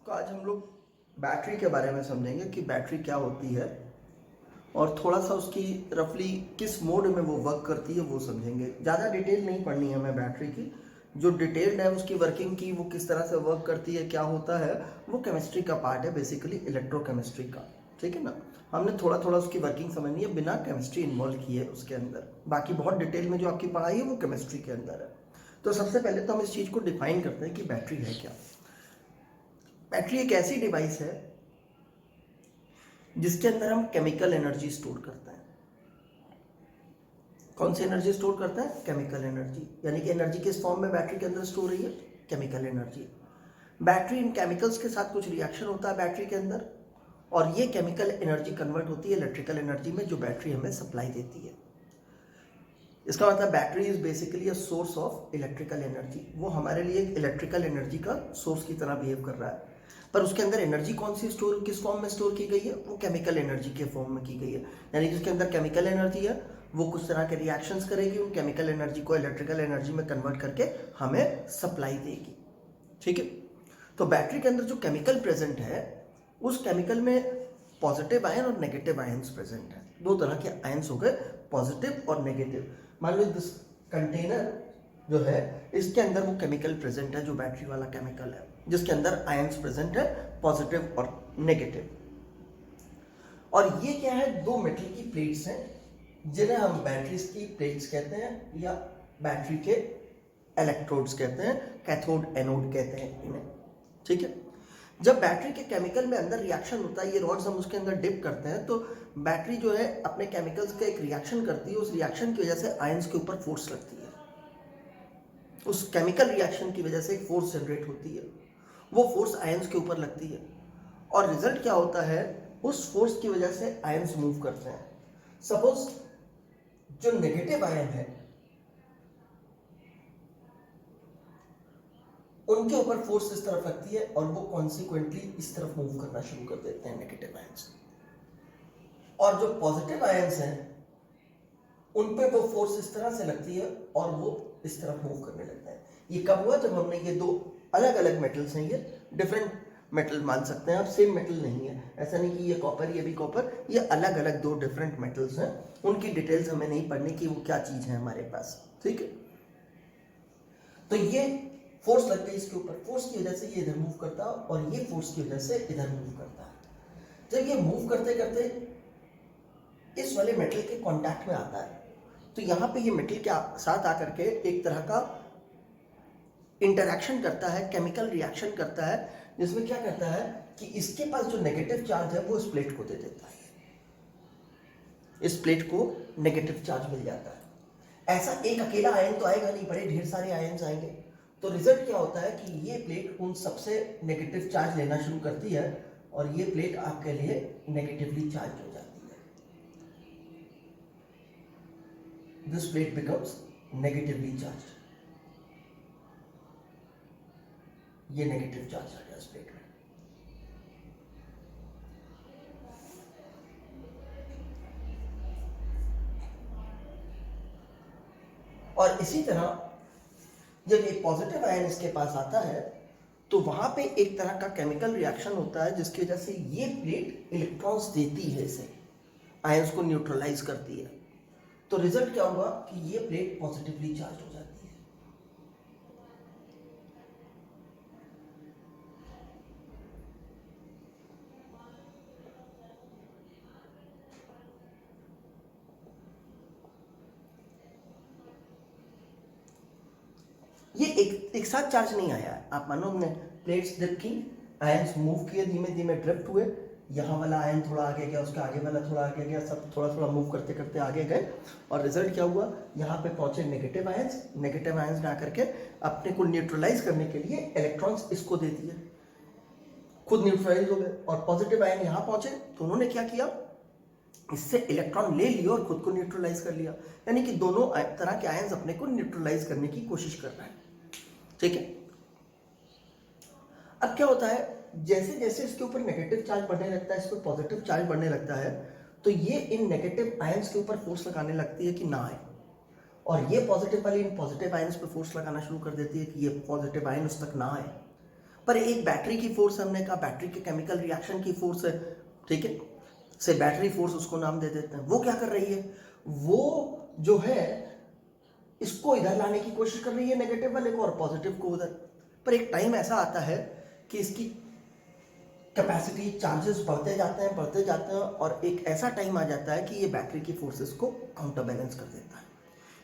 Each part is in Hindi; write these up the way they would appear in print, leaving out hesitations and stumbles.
तो आज हम लोग बैटरी के बारे में समझेंगे कि बैटरी क्या होती है और थोड़ा सा उसकी रफली किस मोड में वो वर्क करती है वो समझेंगे। ज़्यादा डिटेल नहीं पढ़नी है हमें बैटरी की, जो डिटेल्ड है उसकी वर्किंग की, वो किस तरह से वर्क करती है, क्या होता है, वो केमिस्ट्री का पार्ट है, बेसिकली इलेक्ट्रोकेमिस्ट्री का। ठीक है ना। हमने थोड़ा थोड़ा उसकी वर्किंग समझनी है बिना केमिस्ट्री इन्वॉल्व किए उसके अंदर। बाकी बहुत डिटेल में जो आपकी पढ़ाई है वो केमिस्ट्री के अंदर है। तो सबसे पहले तो हम इस चीज़ को डिफाइन करते हैं कि बैटरी है क्या। बैटरी एक ऐसी डिवाइस है जिसके अंदर हम केमिकल एनर्जी स्टोर करते हैं। कौन सी एनर्जी स्टोर करता है? Chemical energy. यानी कि एनर्जी किस फॉर्म में बैटरी के अंदर स्टोर हो रही है? Chemical energy. Battery in chemicals के साथ कुछ रिएक्शन होता है बैटरी के अंदर, और ये केमिकल एनर्जी कन्वर्ट होती है इलेक्ट्रिकल एनर्जी में, जो बैटरी हमें सप्लाई देती है। इसका मतलब battery is basically a source of electrical energy. वो हमारे लिए एक इलेक्ट्रिकल एनर्जी का सोर्स की तरह बिहेव कर रहा है, पर उसके अंदर एनर्जी कौन सी स्टोर, किस फॉर्म में स्टोर की गई है? वो केमिकल एनर्जी के फॉर्म में की गई है। यानी कि उसके अंदर केमिकल एनर्जी है, वो कुछ तरह के रिएक्शंस करेगी, उन केमिकल एनर्जी को इलेक्ट्रिकल एनर्जी में कन्वर्ट करके हमें सप्लाई देगी। ठीक है। तो बैटरी के अंदर जो केमिकल प्रेजेंट है, उस केमिकल में पॉजिटिव आयन और नेगेटिव आयन्स प्रेजेंट है। दो तरह के आयन्स हो गए, पॉजिटिव और नेगेटिव। मान लो दिस कंटेनर जो है, इसके अंदर वो केमिकल प्रेजेंट है जो बैटरी वाला केमिकल है, जिसके अंदर आयन्स प्रेजेंट है, पॉजिटिव और नेगेटिव। और ये क्या है? दो मेटल की प्लेट्स हैं जिन्हें हम बैटरीज की प्लेट्स कहते हैं या बैटरी के इलेक्ट्रोड्स कहते हैं, कैथोड एनोड कहते हैं इन्हें। ठीक है। जब बैटरी के केमिकल में अंदर रिएक्शन होता है, ये रॉड्स हम उसके अंदर डिप करते हैं, तो बैटरी जो है अपने केमिकल्स का एक रिएक्शन करती है। उस रिएक्शन की वजह से आयंस के ऊपर फोर्स लगती है। उस केमिकल रिएक्शन की वजह से एक फोर्स जनरेट होती है, वो फोर्स आयंस के ऊपर लगती है, और रिजल्ट क्या होता है? उस फोर्स की वजह से आयंस मूव करते हैं। सपोज जो नेगेटिव आयन है उनके ऊपर फोर्स इस तरफ लगती है और वो कॉन्सिक्वेंटली इस तरफ मूव करना शुरू कर देते हैं नेगेटिव आयंस। और जो पॉजिटिव आयंस हैं उन पे वो फोर्स इस तरह से लगती है और वो इस तरफ मूव करने लगता है। ये कब हुआ? जब हमने ये दो अलग अलग मेटल्स हैं, ये डिफरेंट मेटल मान सकते हैं आप, सेम मेटल नहीं है। ऐसा नहीं कि ये कॉपर ये भी कॉपर, ये अलग अलग दो डिफरेंट मेटल्स हैं। उनकी डिटेल्स हमें नहीं पढ़नी कि वो क्या चीज है हमारे पास। ठीक है। तो ये फोर्स लग गई इसके ऊपर, फोर्स की वजह से ये इधर मूव करता है और ये फोर्स की वजह से इधर मूव करता है। जब ये मूव करते करते इस वाले मेटल के कांटेक्ट में आता है, तो यहाँ पे ये मेटल के साथ आकर के एक तरह का इंटरैक्शन करता है, केमिकल रिएक्शन करता है, जिसमें क्या करता है कि इसके पास जो नेगेटिव चार्ज है वो इस प्लेट को दे देता है। इस प्लेट को नेगेटिव चार्ज मिल जाता है। ऐसा एक अकेला आयन तो आएगा नहीं, बड़े ढेर सारे आयन्स आएंगे। तो रिजल्ट क्या होता है कि ये प्लेट उन सबसे नेगेटिव चार्ज लेना शुरू करती है और ये प्लेट आपके लिए नेगेटिवली चार्ज हो जाती है। This plate becomes negatively charge. ये नेगेटिव चार्ज आ गया इस प्लेट में। और इसी तरह जब ये पॉजिटिव आयन इसके पास आता है तो वहां पे एक तरह का केमिकल रिएक्शन होता है जिसकी वजह से ये प्लेट इलेक्ट्रॉन्स देती है, इसे आयंस को न्यूट्रलाइज करती है। तो रिजल्ट क्या होगा कि ये प्लेट पॉजिटिवली चार्ज हो जाती है। ये एक साथ चार्ज नहीं आया है। आप मानो हमने प्लेट्स डिप की, आयंस मूव किए, धीमे धीमे ड्रिफ्ट हुए, यहाँ वाला आयन थोड़ा आगे गया, उसका आगे वाला थोड़ा आगे गया, सब थोड़ा थोड़ा मूव करते करते आगे गए, और रिजल्ट क्या हुआ? यहाँ पे पहुंचे नेगेटिव आयंस। नेगेटिव आयंस ने आकर के अपने को न्यूट्रलाइज करने के लिए इलेक्ट्रॉन्स इसको दे दिए, खुद न्यूट्रलाइज हो गए। और पॉजिटिव आयन यहाँ पहुंचे तो उन्होंने क्या किया? इससे इलेक्ट्रॉन ले लिया और खुद को न्यूट्रलाइज कर लिया। यानी कि दोनों तरह के आयंस अपने को न्यूट्रलाइज करने की कोशिश कर रहे हैं। ठीक है। अब क्या होता है, जैसे जैसे इसके ऊपर नेगेटिव चार्ज बढ़ने लगता है, इस पर पॉजिटिव चार्ज बढ़ने लगता है, तो ये इन नेगेटिव आयंस के ऊपर फोर्स लगाने लगती है कि ना आए, और ये पॉजिटिव वाली इन पॉजिटिव आयंस पे फोर्स लगाना शुरू कर देती है कि ये पॉजिटिव आयन उस तक ना आए। पर एक बैटरी की फोर्स, हमने कहा बैटरी के केमिकल रिएक्शन की फोर्स है, ठीक है, से बैटरी फोर्स उसको नाम दे देते हैं। वो क्या कर रही है, वो जो है इसको इधर लाने की कोशिश कर रही है नेगेटिव वाले को और पॉजिटिव को उधर। पर एक टाइम ऐसा आता है कि इसकी कैपेसिटी, चार्जेस बढ़ते जाते हैं और एक ऐसा टाइम आ जाता है कि ये बैटरी की फोर्सेस को काउंटर बैलेंस कर देता है।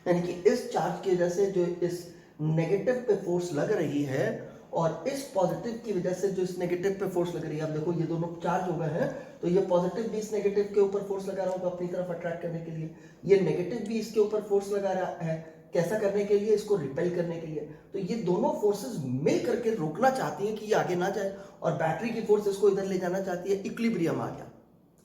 यानी कि इस चार्ज की वजह से जो इस नेगेटिव पे फोर्स लग रही है और इस पॉजिटिव की वजह से जो इस नेगेटिव पे फोर्स लग रही है, आप देखो ये दोनों चार्ज हो गए हैं, तो ये पॉजिटिव भी इस नेगेटिव के ऊपर फोर्स लगा रहा होगा अपनी तरफ अट्रैक्ट करने के लिए, ये नेगेटिव भी इसके ऊपर फोर्स लगा रहा है, कैसा करने के लिए, इसको रिपेल करने के लिए। तो ये दोनों फोर्सेस मिल करके रोकना चाहती हैं कि ये आगे ना जाए, और बैटरी की फोर्स इसको इधर ले जाना चाहती है। इक्विलिब्रियम आ गया,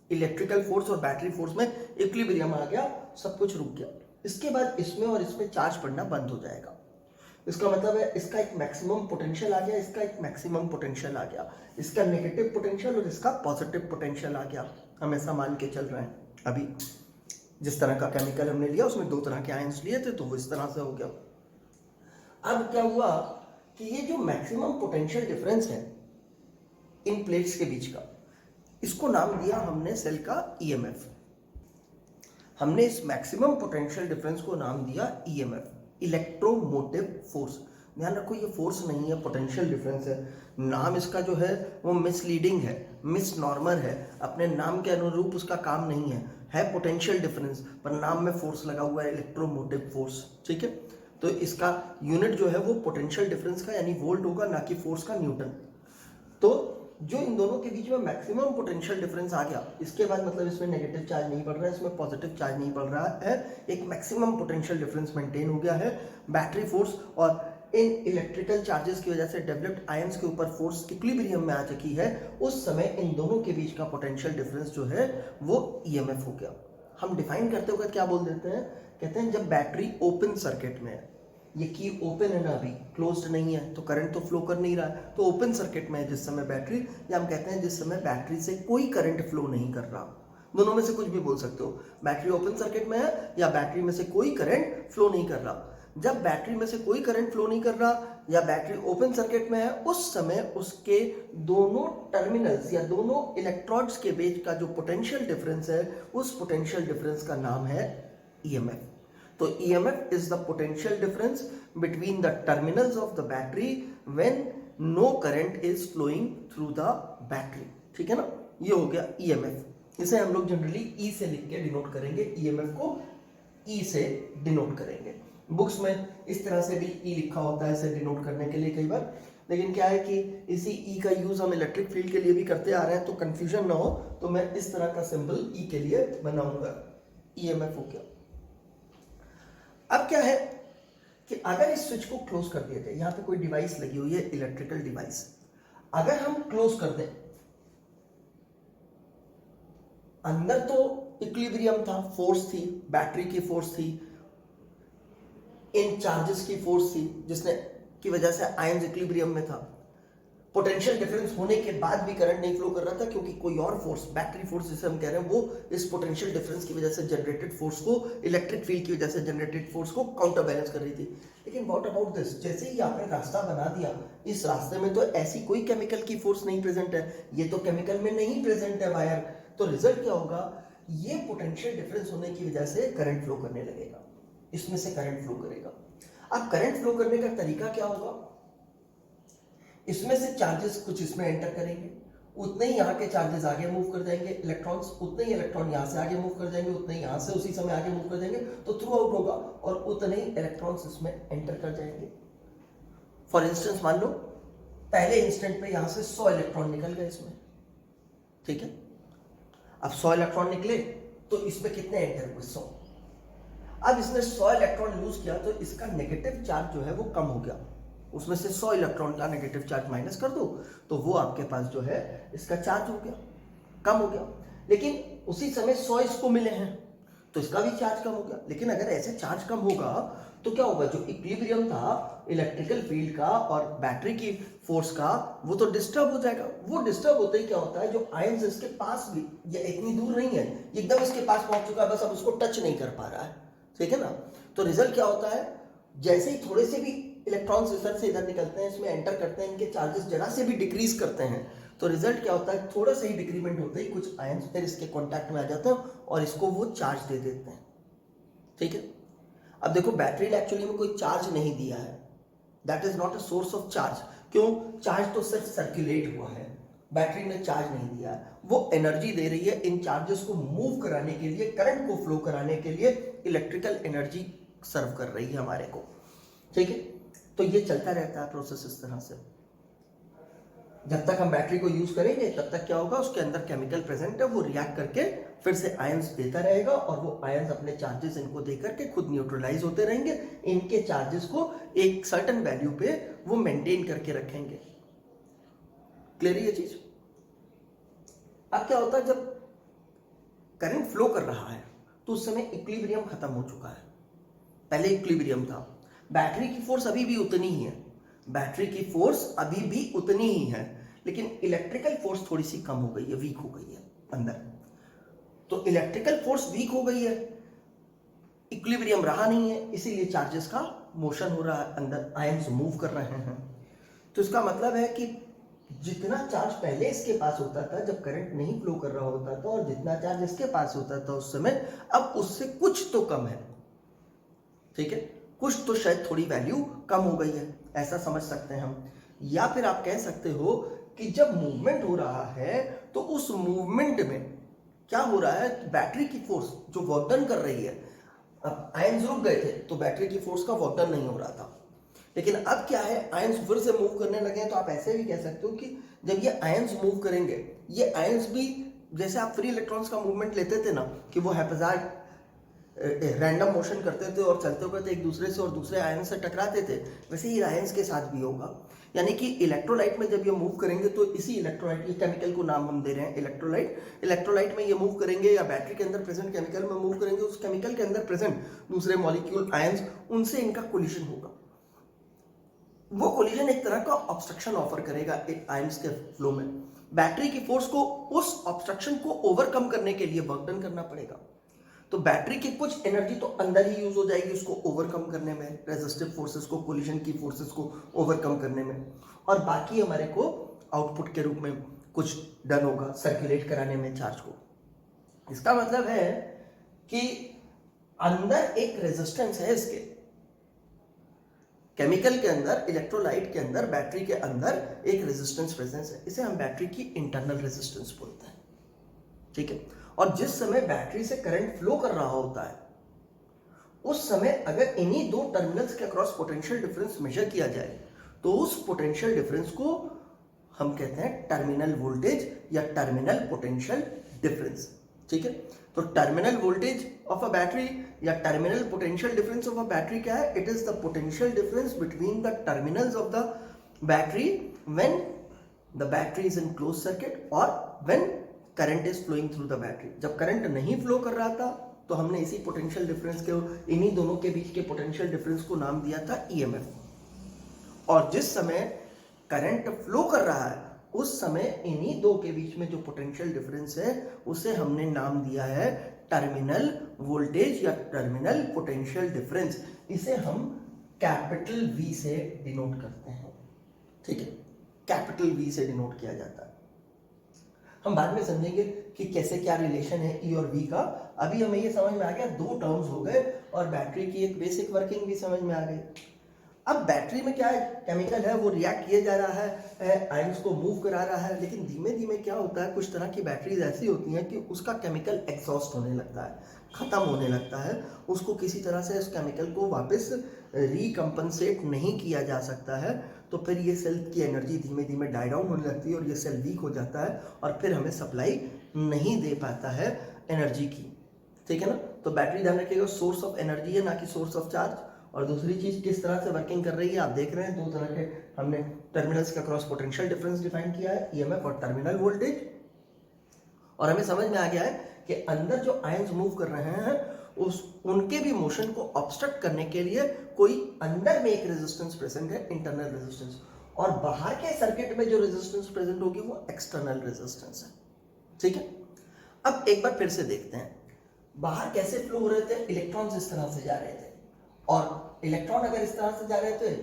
इलेक्ट्रिकल फोर्स और बैटरी फोर्स में इक्विलिब्रियम आ गया, सब कुछ रुक गया। इसके बाद इसमें और इसमें चार्ज पड़ना बंद हो जाएगा। इसका मतलब है इसका एक मैक्सिमम पोटेंशियल आ गया, इसका एक मैक्सिमम पोटेंशियल आ गया, इसका नेगेटिव पोटेंशियल और इसका पॉजिटिव पोटेंशियल आ गया। हम ऐसा मान के चल रहे हैं। अभी जिस तरह का केमिकल हमने लिया उसमें दो तरह के आयंस लिए थे, तो वो इस तरह से हो गया। अब क्या हुआ कि ये जो मैक्सिमम पोटेंशियल डिफरेंस है इन प्लेट्स के बीच का, इसको नाम दिया हमने सेल का ईएमएफ। हमने इस मैक्सिमम पोटेंशियल डिफरेंस को नाम दिया ईएमएफ, इलेक्ट्रोमोटिव फोर्स। ध्यान रखो ये फोर्स नहीं है, पोटेंशियल डिफरेंस है। नाम इसका जो है वो मिसलीडिंग है, मिसनॉर्मल है, अपने नाम के अनुरूप उसका काम नहीं है पोटेंशियल डिफरेंस, पर नाम में फोर्स लगा हुआ है इलेक्ट्रोमोटिव फोर्स, ठीक है। तो इसका यूनिट जो है वो पोटेंशियल डिफरेंस का यानी वोल्ट होगा, ना कि फोर्स का न्यूटन। तो जो इन दोनों के बीच में मैक्सिमम पोटेंशियल डिफरेंस आ गया, इसके बाद मतलब इसमें नेगेटिव चार्ज नहीं बढ़ रहा है, इसमें पॉजिटिव चार्ज नहीं बढ़ रहा है, एक मैक्सिमम पोटेंशियल डिफरेंस मेंटेन हो गया है। बैटरी फोर्स और इन इलेक्ट्रिकल चार्जेस की वजह से डेवलप्ड आयंस के ऊपर फोर्स इक्विलिब्रियम में आ चुकी है। उस समय इन दोनों के बीच का पोटेंशियल डिफरेंस जो है वो ईएमएफ हो गया। हम डिफाइन करते हुए क्या बोल देते हैं, कहते हैं जब बैटरी ओपन सर्किट में है, ये की ओपन है ना, अभी क्लोज्ड नहीं है, तो करंट तो फ्लो कर नहीं रहा है, तो ओपन सर्किट में है जिस समय बैटरी, या हम कहते हैं जिस समय बैटरी से कोई करंट फ्लो नहीं कर रहा। दोनों में से कुछ भी बोल सकते हो, बैटरी ओपन सर्किट में है या बैटरी में से कोई करंट फ्लो नहीं कर रहा। जब बैटरी में से कोई करंट फ्लो नहीं कर रहा या बैटरी ओपन सर्किट में है, उस समय उसके दोनों टर्मिनल्स या दोनों इलेक्ट्रोड्स के बीच का जो पोटेंशियल डिफरेंस है, उस पोटेंशियल डिफरेंस का नाम है ईएमएफ। तो EMF is the potential difference between the terminals of the battery when no current is flowing through the battery, ठीक है ना। ये हो गया EMF। इसे हम लोग जनरली E से लिख के डिनोट करेंगे, EMF को E से डिनोट करेंगे। बुक्स में इस तरह से भी E लिखा होता है इसे डिनोट करने के लिए कई बार, लेकिन क्या है कि इसी E का यूज हम इलेक्ट्रिक फील्ड के लिए भी करते आ रहे हैं, तो कंफ्यूजन ना हो तो मैं इस तरह का सिंबल E के लिए बनाऊंगा। EMF हो गया। अब क्या है कि अगर इस स्विच को क्लोज कर दिया जाए, यहां पे कोई डिवाइस लगी हुई है, इलेक्ट्रिकल डिवाइस, अगर हम क्लोज कर दें, अंदर तो इक्विलिब्रियम था, फोर्स थी, बैटरी की फोर्स थी, इन चार्जेस की फोर्स थी, जिसने की वजह से आयंस इक्विलिब्रियम में था। पोटेंशियल डिफरेंस होने के बाद भी करंट नहीं फ्लो कर रहा था, क्योंकि कोई और फोर्स, बैटरी फोर्स जिसे हम कह रहे हैं, वो इस पोटेंशियल डिफरेंस की वजह से जनरेटेड फोर्स को, इलेक्ट्रिक फील्ड की वजह से जनरेटेड फोर्स को काउंटर बैलेंस कर रही थी। लेकिन व्हाट अबाउट दिस, जैसे ही आपने रास्ता बना दिया, इस रास्ते में तो ऐसी कोई केमिकल की फोर्स नहीं प्रेजेंट है, ये तो केमिकल में नहीं प्रेजेंट है वायर, तो रिजल्ट क्या होगा, ये पोटेंशियल डिफरेंस होने की वजह से करंट फ्लो करने लगेगा, इसमें से करंट फ्लो करेगा। अब करंट फ्लो करने का तरीका क्या होगा, इसमें से चार्जेस कुछ इसमें एंटर करेंगे, उतने ही यहाँ के चार्जेस आगे मूव कर जाएंगे, इलेक्ट्रॉन्स, उतने ही इलेक्ट्रॉन यहाँ से आगे मूव कर जाएंगे, उतने ही यहाँ से उसी समय आगे मूव कर जाएंगे, तो थ्रू आउट होगा और उतने ही इलेक्ट्रॉन्स इसमें एंटर कर जाएंगे। फॉर इंस्टेंस मान लो पहले इंस्टेंट पे यहाँ से 100 इलेक्ट्रॉन निकल गए इसमें, ठीक है। अब 100 इलेक्ट्रॉन निकले तो इसमें कितने एंटर हुए, 100। अब इसने 100 इलेक्ट्रॉन यूज किया तो इसका नेगेटिव चार्ज जो है वो कम हो गया, उसमें से 100 इलेक्ट्रॉन का नेगेटिव चार्ज माइनस कर दो तो वो आपके पास जो है इसका चार्ज हो गया, कम हो गया। लेकिन उसी समय 100 इसको मिले हैं तो इसका भी चार्ज कम हो गया। लेकिन अगर ऐसे चार्ज कम होगा तो क्या होगा, जो इक्विलिब्रियम था इलेक्ट्रिकल फील्ड का और बैटरी की फोर्स का, वो तो डिस्टर्ब हो जाएगा। वो डिस्टर्ब होते ही क्या होता है, जो आयंस इसके पास भी, ये इतनी दूर नहीं है, एकदम इसके पास पहुंच चुका है, बस अब उसको टच नहीं कर पा रहा है, ठीक है ना। तो रिजल्ट क्या होता है, जैसे ही थोड़े से भी इलेक्ट्रॉन्स इधर से इधर निकलते हैं, इसमें एंटर करते हैं, इनके चार्जेस जरा से भी डिक्रीज करते हैं तो रिजल्ट क्या होता है, थोड़ा सा ही डिक्रीमेंट होते ही कुछ आयंस फिर इसके कांटेक्ट में आ जाते हैं और इसको वो चार्ज दे देते हैं। ठीक है, अब देखो बैटरी ने एक्चुअली में कोई चार्ज नहीं दिया है, that is not a source of charge. क्यों? चार्ज तो सिर्फ सर्कुलेट हुआ है, बैटरी ने चार्ज नहीं दिया है, वो एनर्जी दे रही है इन चार्जेस को मूव कराने के लिए, करंट को फ्लो कराने के लिए इलेक्ट्रिकल एनर्जी सर्व कर रही है हमारे को। ठीक है, तो ये चलता रहता है प्रोसेस इस तरह से। जब तक हम बैटरी को यूज करेंगे तब तक क्या होगा, उसके अंदर केमिकल प्रेजेंट है, वो रिएक्ट करके फिर से आयंस देता रहेगा और वो आयंस अपने चार्जेस इनको देकर के खुद न्यूट्रलाइज होते रहेंगे, इनके चार्जेस को एक सर्टेन वैल्यू पे वो मेंटेन करके रखेंगे। क्लियर है ये चीज? अब क्या होता है, जब करंट फ्लो कर रहा है तो उस समय इक्विलिब्रियम खत्म हो चुका है, पहले इक्विलिब्रियम था, बैटरी की फोर्स अभी भी उतनी ही है, बैटरी की फोर्स अभी भी उतनी ही है, लेकिन इलेक्ट्रिकल फोर्स थोड़ी सी कम हो गई है, वीक हो गई है अंदर। तो इलेक्ट्रिकल फोर्स वीक हो गई है, इक्विलिब्रियम रहा नहीं है, इसीलिए चार्जेस का मोशन हो रहा है, अंदर आयंस मूव कर रहे हैं। तो इसका मतलब है कि जितना चार्ज पहले इसके पास होता था जब करंट नहीं फ्लो कर रहा होता था, और जितना चार्ज इसके पास होता था उस समय, अब उससे कुछ तो कम है। ठीक है, कुछ तो शायद थोड़ी वैल्यू कम हो गई है, ऐसा समझ सकते हैं हम। या फिर आप कह सकते हो कि जब मूवमेंट हो रहा है तो उस मूवमेंट में क्या हो रहा है, बैटरी की फोर्स जो वर्क डन कर रही है, अब आयंस रुक गए थे तो बैटरी की फोर्स का वर्क डन नहीं हो रहा था, लेकिन अब क्या है, आयंस फिर से मूव करने लगे हैं। तो आप ऐसे भी कह सकते हो कि जब ये आयंस मूव करेंगे, ये आयंस भी जैसे आप फ्री इलेक्ट्रॉन्स का मूवमेंट लेते थे ना, कि वो हैप्पैज़ार्ड रैंडम मोशन करते थे और चलते हुए एक दूसरे से और दूसरे आयन से टकराते थे, वैसे ही आयंस के साथ भी होगा। यानी कि इलेक्ट्रोलाइट में जब ये मूव करेंगे तो इसी इलेक्ट्रोलाइट, ये केमिकल को नाम हम दे रहे हैं इलेक्ट्रोलाइट, इलेक्ट्रोलाइट में ये मूव करेंगे या बैटरी के अंदर प्रेजेंट केमिकल में मूव करेंगे, उस केमिकल के अंदर प्रेजेंट दूसरे मॉलिक्यूल आयंस, उनसे इनका कोलिजन होगा। वो कोलिजन एक तरह का ऑब्स्ट्रक्शन ऑफर करेगा आयंस के फ्लो में। बैटरी की फोर्स को उस ऑब्स्ट्रक्शन को ओवरकम करने के लिए वर्क डन करना पड़ेगा। तो बैटरी की कुछ एनर्जी तो अंदर ही यूज हो जाएगी उसको ओवरकम करने में, रेजिस्टिव फोर्सेस को, कोलिजन की फोर्सेस को ओवरकम करने में, और बाकी हमारे को आउटपुट के रूप में कुछ डन होगा सर्कुलेट कराने में चार्ज को। इसका मतलब है कि अंदर एक रेजिस्टेंस है, इसके केमिकल के अंदर, इलेक्ट्रोलाइट के अंदर, बैटरी के अंदर एक रेजिस्टेंस प्रेजेंस है, इसे हम बैटरी की इंटरनल रेजिस्टेंस बोलते हैं। ठीक है, और जिस समय बैटरी से करंट फ्लो कर रहा होता है उस समय अगर इन्हीं दो टर्मिनल्स के अक्रॉस पोटेंशियल डिफरेंस मेजर किया जाए तो उस पोटेंशियल डिफरेंस को हम कहते हैं टर्मिनल वोल्टेज या टर्मिनल पोटेंशियल डिफरेंस। ठीक है, तो terminal voltage of a battery या terminal potential difference of a battery क्या है, it is the potential difference between the terminals of the battery when the battery is in close circuit और when current is flowing through the battery. जब करंट नहीं फ्लो कर रहा था तो हमने इसी पोटेंशियल डिफरेंस के, इन्हीं दोनों के बीच के पोटेंशियल डिफरेंस को नाम दिया था ईएमएफ, और जिस समय करंट फ्लो कर रहा है उस समय इन्हीं दो के बीच में जो पोटेंशियल डिफरेंस है उसे हमने नाम दिया है टर्मिनल वोल्टेज या टर्मिनल पोटेंशियल डिफरेंस। इसे हम कैपिटल वी से डिनोट करते हैं। ठीक है, कैपिटल वी से डिनोट किया जाता है। हम बाद में समझेंगे कि कैसे क्या रिलेशन है ई और वी का। अभी हमें ये समझ में आ गया, दो टर्म्स हो गए और बैटरी की एक बेसिक वर्किंग भी समझ में आ गई। अब बैटरी में क्या है, केमिकल है, वो रिएक्ट किए जा रहा है, आयंस को मूव करा रहा है, लेकिन धीमे धीमे क्या होता है, कुछ तरह की बैटरीज ऐसी होती हैं कि उसका केमिकल एग्जॉस्ट होने लगता है, खत्म होने लगता है, उसको किसी तरह से उस केमिकल को वापस रिकम्पनसेट नहीं किया जा सकता है, तो फिर ये सेल की एनर्जी धीमे धीमे डाई डाउन होने लगती है और ये सेल वीक हो जाता है और फिर हमें सप्लाई नहीं दे पाता है एनर्जी की। ठीक है ना, तो बैटरी ध्यान रखिएगा सोर्स ऑफ एनर्जी है, ना कि सोर्स ऑफ चार्ज। और दूसरी चीज किस तरह से वर्किंग कर रही है आप देख रहे हैं, दो तरह के हमने टर्मिनल्स का क्रॉस पोटेंशियल डिफरेंस डिफाइन किया है, ईएमएफ और टर्मिनल वोल्टेज। और हमें समझ में आ गया है कि अंदर जो आयंस मूव कर रहे हैं उनके भी मोशन को ऑब्स्ट्रक्ट करने के लिए कोई अंदर में एक रेजिस्टेंस प्रेजेंट है, इंटरनल रेजिस्टेंस, और बाहर के सर्किट में जो रेजिस्टेंस प्रेजेंट होगी वो एक्सटर्नल रेजिस्टेंस है। ठीक है, अब एक बार फिर से देखते हैं बाहर कैसे फ्लो हो रहे थे, इलेक्ट्रॉन्स इस तरह से जा रहे थे, और इलेक्ट्रॉन अगर इस तरह से जा रहे थे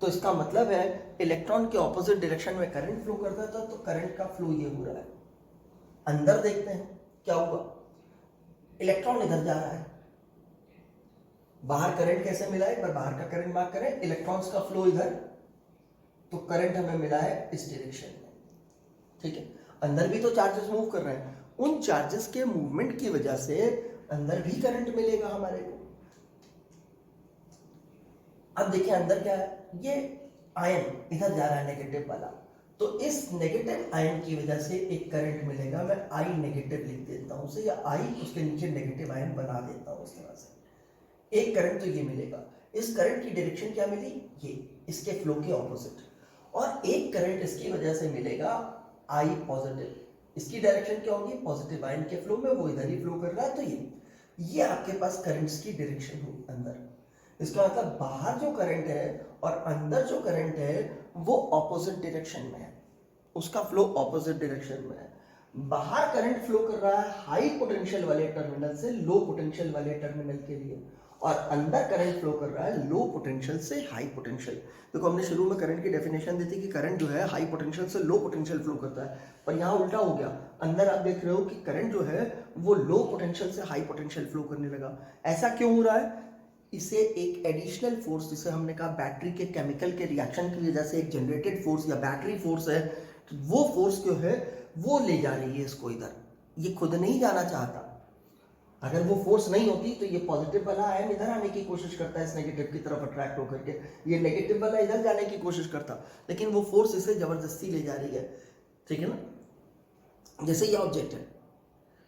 तो इसका मतलब है इलेक्ट्रॉन के ऑपोजिट डायरेक्शन में करंट फ्लो करता था, तो करंट का फ्लो ये हो रहा है। अंदर देखते हैं क्या हुआ, इलेक्ट्रॉन इधर जा रहा है, बाहर करंट कैसे मिला है, एक बार बाहर का करंट मार्क करें, इलेक्ट्रॉन्स का फ्लो इधर, तो करंट हमें मिला है इस डायरेक्शन में, ठीक है। अंदर भी तो चार्जेस मूव कर रहे हैं, उन चार्जेस के मूवमेंट की वजह से अंदर भी करंट मिलेगा हमारे को। अब देखिए अंदर क्या है, ये आयन इधर जा रहा है नेगेटिव वाला, तो इस नेगेटिव आयन की वजह से एक करंट मिलेगा, मैं आई नेगेटिव लिख देता हूं उसे, या आई उसके नीचे नेगेटिव आयन बना देता हूं इस तरह से। एक करंट तो ये मिलेगा, इस करंट की डायरेक्शन क्या मिली, ये इसके फ्लो के ऑपोजिट, और एक करंट इसकी वजह से मिलेगा आई पॉजिटिव, इसकी डायरेक्शन क्या होगी, पॉजिटिव आयन के फ्लो में, वो इधर ही फ्लो कर रहा है, तो ये आपके पास करंट्स की डायरेक्शन होगी अंदर। इसका मतलब बाहर जो करंट है और अंदर जो करंट है वो ऑपोजिट डायरेक्शन में है, उसका फ्लो ऑपोजिट डायरेक्शन में है। बाहर करंट फ्लो कर रहा है हाई पोटेंशियल वाले टर्मिनल से लो पोटेंशियल वाले टर्मिनल के लिए, और अंदर करंट फ्लो कर रहा है लो पोटेंशियल से हाई पोटेंशियल। देखो हमने शुरू में करंट की डेफिनेशन दी थी कि करंट जो है हाई पोटेंशियल से लो पोटेंशियल फ्लो करता है, पर यहाँ उल्टा हो गया, अंदर आप देख रहे हो कि करंट जो है वो लो पोटेंशियल से हाई पोटेंशियल फ्लो करने लगा। ऐसा क्यों हो रहा है, इसे एक एडिशनल फोर्स, जिसे हमने कहा बैटरी के केमिकल के रिएक्शन की वजह से एक जनरेटेड फोर्स या बैटरी फोर्स है, तो वो फोर्स जो है वो ले जा रही है इसको इधर, ये खुद नहीं जाना चाहता। अगर वो फोर्स नहीं होती तो ये पॉजिटिव वाला आयन इधर आने की कोशिश करता है इस नेगेटिव की तरफ अट्रैक्ट होकर के, ये नेगेटिव वाला इधर जाने की कोशिश करता, लेकिन वो फोर्स इसे जबरदस्ती ले जा रही है, ठीक है ना। जैसे ये ऑब्जेक्ट है,